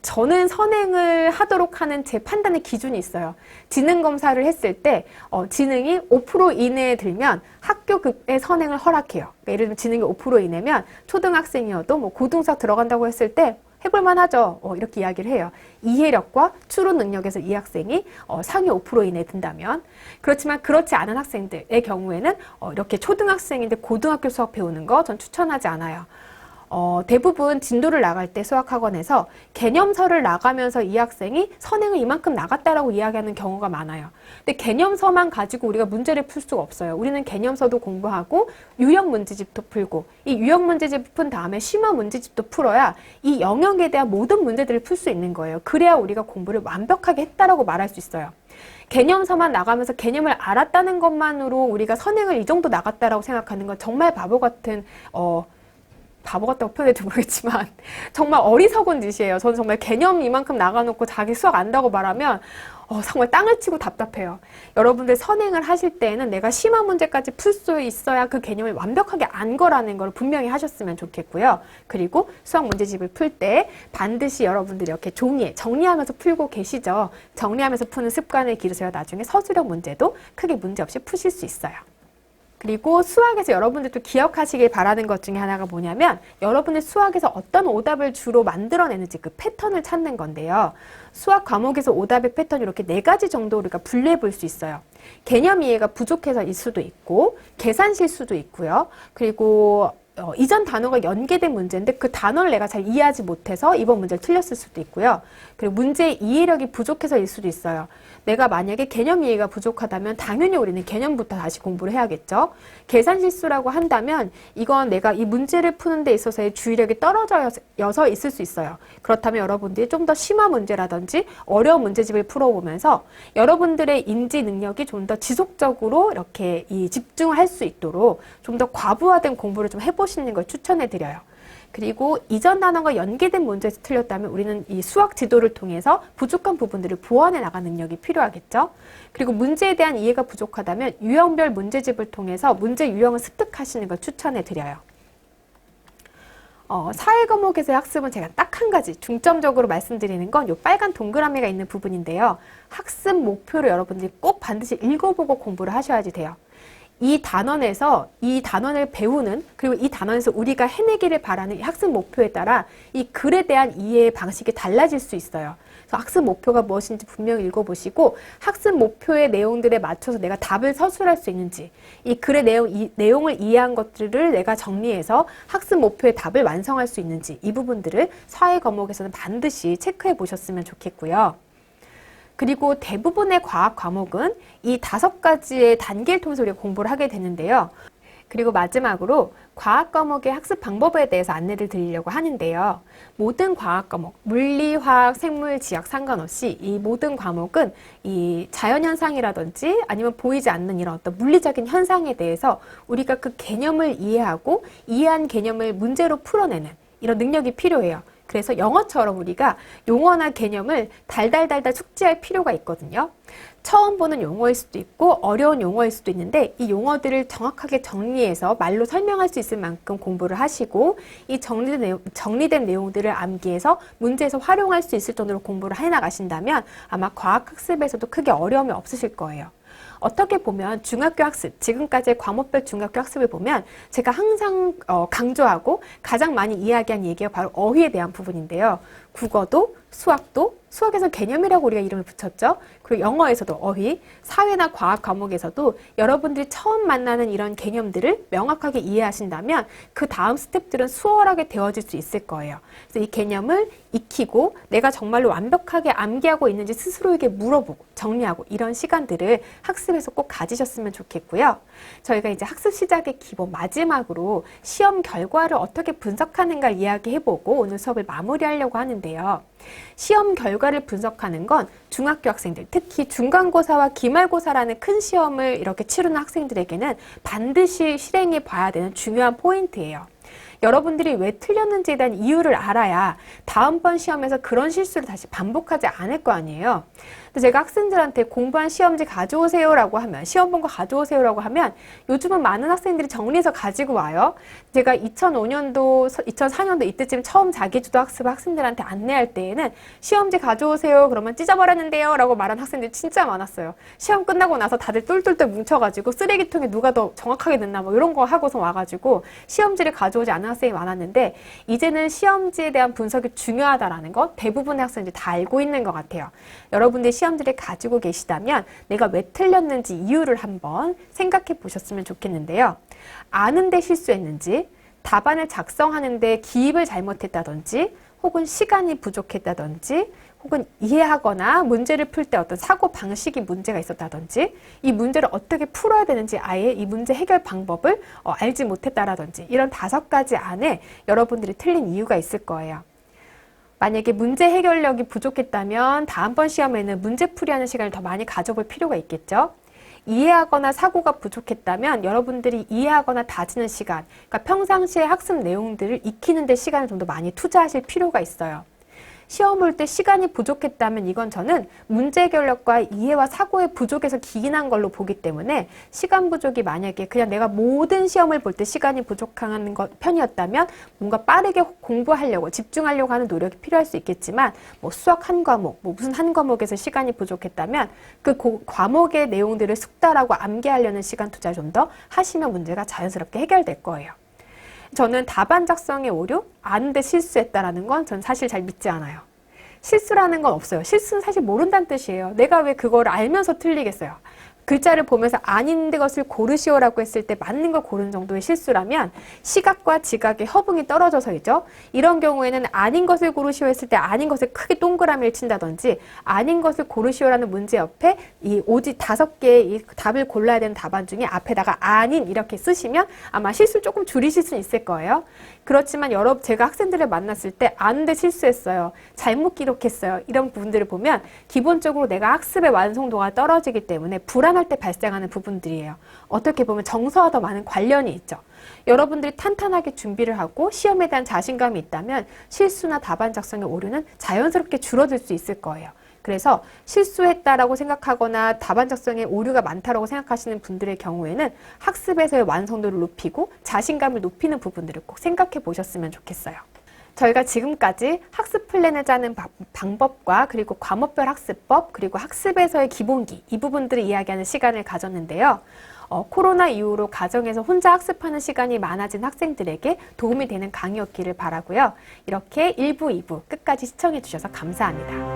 저는 선행을 하도록 하는 제 판단의 기준이 있어요. 지능 검사를 했을 때 지능이 5% 이내에 들면 학교급의 선행을 허락해요. 그러니까 예를 들면 지능이 5% 이내면 초등학생이어도 뭐 고등수학 들어간다고 했을 때 해볼만 하죠. 이렇게 이야기를 해요. 이해력과 추론 능력에서 이 학생이 상위 5% 이내에 든다면 그렇지만 그렇지 않은 학생들의 경우에는 이렇게 초등학생인데 고등학교 수학 배우는 거 전 추천하지 않아요. 대부분 진도를 나갈 때 수학학원에서 개념서를 나가면서 이 학생이 선행을 이만큼 나갔다라고 이야기하는 경우가 많아요. 근데 개념서만 가지고 우리가 문제를 풀 수가 없어요. 우리는 개념서도 공부하고 유형 문제집도 풀고 이 유형 문제집 푼 다음에 심화 문제집도 풀어야 이 영역에 대한 모든 문제들을 풀 수 있는 거예요. 그래야 우리가 공부를 완벽하게 했다라고 말할 수 있어요. 개념서만 나가면서 개념을 알았다는 것만으로 우리가 선행을 이 정도 나갔다라고 생각하는 건 정말 바보 같다고 표현해도 모르겠지만 정말 어리석은 짓이에요. 저는 정말 개념 이만큼 나가놓고 자기 수학 안다고 말하면 정말 땅을 치고 답답해요. 여러분들 선행을 하실 때에는 내가 심화 문제까지 풀 수 있어야 그 개념을 완벽하게 안 거라는 걸 분명히 하셨으면 좋겠고요. 그리고 수학 문제집을 풀 때 반드시 여러분들이 이렇게 종이에 정리하면서 풀고 계시죠. 정리하면서 푸는 습관을 기르셔야 나중에 서술형 문제도 크게 문제 없이 푸실 수 있어요. 그리고 수학에서 여러분들도 기억하시길 바라는 것 중에 하나가 뭐냐면 여러분들 수학에서 어떤 오답을 주로 만들어내는지 그 패턴을 찾는 건데요. 수학 과목에서 오답의 패턴이 이렇게 4가지 정도 우리가 분류해 볼 수 있어요. 개념 이해가 부족해서일 수도 있고 계산 실수도 있고요. 그리고 이전 단어가 연계된 문제인데 그 단어를 내가 잘 이해하지 못해서 이번 문제를 틀렸을 수도 있고요. 그리고 문제의 이해력이 부족해서일 수도 있어요. 내가 만약에 개념 이해가 부족하다면 당연히 우리는 개념부터 다시 공부를 해야겠죠. 계산 실수라고 한다면 이건 내가 이 문제를 푸는 데 있어서의 주의력이 떨어져서 있을 수 있어요. 그렇다면 여러분들이 좀 더 심화 문제라든지 어려운 문제집을 풀어보면서 여러분들의 인지 능력이 좀 더 지속적으로 이렇게 집중할 수 있도록 좀 더 과부하된 공부를 좀 해보시는 걸 추천해 드려요. 그리고 이전 단어가 연계된 문제에서 틀렸다면 우리는 이 수학 지도를 통해서 부족한 부분들을 보완해 나가는 능력이 필요하겠죠. 그리고 문제에 대한 이해가 부족하다면 유형별 문제집을 통해서 문제 유형을 습득하시는 걸 추천해 드려요. 사회 과목에서의 학습은 제가 딱 한 가지 중점적으로 말씀드리는 건 이 빨간 동그라미가 있는 부분인데요. 학습 목표를 여러분들이 꼭 반드시 읽어보고 공부를 하셔야지 돼요. 이 단원에서 이 단원을 배우는 그리고 이 단원에서 우리가 해내기를 바라는 이 학습 목표에 따라 이 글에 대한 이해의 방식이 달라질 수 있어요. 그래서 학습 목표가 무엇인지 분명히 읽어보시고 학습 목표의 내용들에 맞춰서 내가 답을 서술할 수 있는지 이 글의 내용을 이해한 것들을 내가 정리해서 학습 목표의 답을 완성할 수 있는지 이 부분들을 사회 과목에서는 반드시 체크해 보셨으면 좋겠고요. 그리고 대부분의 과학 과목은 이 5가지의 단계를 통해서 우리가 공부를 하게 되는데요. 그리고 마지막으로 과학 과목의 학습 방법에 대해서 안내를 드리려고 하는데요. 모든 과학 과목, 물리, 화학, 생물, 지학 상관없이 이 모든 과목은 이 자연현상이라든지 아니면 보이지 않는 이런 어떤 물리적인 현상에 대해서 우리가 그 개념을 이해하고 이해한 개념을 문제로 풀어내는 이런 능력이 필요해요. 그래서 영어처럼 우리가 용어나 개념을 달달달달 숙지할 필요가 있거든요. 처음 보는 용어일 수도 있고 어려운 용어일 수도 있는데 이 용어들을 정확하게 정리해서 말로 설명할 수 있을 만큼 공부를 하시고 이 정리된 내용들을 암기해서 문제에서 활용할 수 있을 정도로 공부를 해나가신다면 아마 과학학습에서도 크게 어려움이 없으실 거예요. 어떻게 보면 중학교 학습, 지금까지의 과목별 중학교 학습을 보면 제가 항상 강조하고 가장 많이 이야기한 얘기가 바로 어휘에 대한 부분인데요. 국어도 수학에서 개념이라고 우리가 이름을 붙였죠. 그리고 영어에서도 어휘, 사회나 과학 과목에서도 여러분들이 처음 만나는 이런 개념들을 명확하게 이해하신다면 그 다음 스텝들은 수월하게 되어질 수 있을 거예요. 그래서 이 개념을 익히고 내가 정말로 완벽하게 암기하고 있는지 스스로에게 물어보고 정리하고 이런 시간들을 학습에서 꼭 가지셨으면 좋겠고요. 저희가 이제 학습 시작의 기본 마지막으로 시험 결과를 어떻게 분석하는가를 이야기해보고 오늘 수업을 마무리하려고 하는데요. 시험 결과를 분석하는 건 중학교 학생들, 특히 중간고사와 기말고사라는 큰 시험을 이렇게 치르는 학생들에게는 반드시 실행해 봐야 되는 중요한 포인트예요. 여러분들이 왜 틀렸는지에 대한 이유를 알아야 다음번 시험에서 그런 실수를 다시 반복하지 않을 거 아니에요. 근데 제가 학생들한테 공부한 시험지 가져오세요라고 하면, 시험 본 거 가져오세요라고 하면 요즘은 많은 학생들이 정리해서 가지고 와요. 제가 2005년도, 2004년도 이때쯤 처음 자기주도 학습 학생들한테 안내할 때에는 시험지 가져오세요. 그러면 찢어버렸는데요. 라고 말한 학생들이 진짜 많았어요. 시험 끝나고 나서 다들 똘똘똘 뭉쳐가지고 쓰레기통에 누가 더 정확하게 넣나 뭐 이런 거 하고서 와가지고 시험지를 가져오지 않은 학생이 많았는데 이제는 시험지에 대한 분석이 중요하다라는 거 대부분의 학생들이 다 알고 있는 것 같아요. 여러분들이 시험지를 가지고 계시다면 내가 왜 틀렸는지 이유를 한번 생각해 보셨으면 좋겠는데요. 아는데 실수했는지, 답안을 작성하는데 기입을 잘못했다든지, 혹은 시간이 부족했다든지, 혹은 이해하거나 문제를 풀 때 어떤 사고 방식이 문제가 있었다든지, 이 문제를 어떻게 풀어야 되는지 아예 이 문제 해결 방법을 알지 못했다라든지 이런 5가지 안에 여러분들이 틀린 이유가 있을 거예요. 만약에 문제 해결력이 부족했다면 다음번 시험에는 문제풀이하는 시간을 더 많이 가져볼 필요가 있겠죠. 이해하거나 사고가 부족했다면 여러분들이 이해하거나 다지는 시간, 그러니까 평상시의 학습 내용들을 익히는 데 시간을 좀 더 많이 투자하실 필요가 있어요. 시험 볼 때 시간이 부족했다면 이건 저는 문제 해결력과 이해와 사고의 부족에서 기인한 걸로 보기 때문에 시간 부족이 만약에 그냥 내가 모든 시험을 볼 때 시간이 부족한 편이었다면 뭔가 빠르게 공부하려고 집중하려고 하는 노력이 필요할 수 있겠지만 뭐 수학 한 과목, 뭐 무슨 한 과목에서 시간이 부족했다면 그 과목의 내용들을 숙달하고 암기하려는 시간 투자를 좀 더 하시면 문제가 자연스럽게 해결될 거예요. 저는 답안 작성의 오류, 아는데 실수했다라는 건 전 사실 잘 믿지 않아요. 실수라는 건 없어요. 실수는 사실 모른다는 뜻이에요. 내가 왜 그거를 알면서 틀리겠어요. 글자를 보면서 아닌 것을 고르시오라고 했을 때 맞는 걸 고른 정도의 실수라면 시각과 지각의 협응이 떨어져서이죠. 이런 경우에는 아닌 것을 고르시오 했을 때 아닌 것을 크게 동그라미를 친다든지 아닌 것을 고르시오라는 문제 옆에 이 오직 5개의 이 답을 골라야 되는 답안 중에 앞에다가 아닌 이렇게 쓰시면 아마 실수 조금 줄이실 수는 있을 거예요. 그렇지만 제가 학생들을 만났을 때 아는데 실수했어요. 잘못 기록했어요. 이런 부분들을 보면 기본적으로 내가 학습의 완성도가 떨어지기 때문에 불안할 때 발생하는 부분들이에요. 어떻게 보면 정서와 더 많은 관련이 있죠. 여러분들이 탄탄하게 준비를 하고 시험에 대한 자신감이 있다면 실수나 답안 작성의 오류는 자연스럽게 줄어들 수 있을 거예요. 그래서 실수했다라고 생각하거나 답안 작성에 오류가 많다라고 생각하시는 분들의 경우에는 학습에서의 완성도를 높이고 자신감을 높이는 부분들을 꼭 생각해 보셨으면 좋겠어요. 저희가 지금까지 학습 플랜을 짜는 방법과 그리고 과목별 학습법 그리고 학습에서의 기본기 이 부분들을 이야기하는 시간을 가졌는데요. 코로나 이후로 가정에서 혼자 학습하는 시간이 많아진 학생들에게 도움이 되는 강의였기를 바라고요. 이렇게 1부, 2부 끝까지 시청해 주셔서 감사합니다.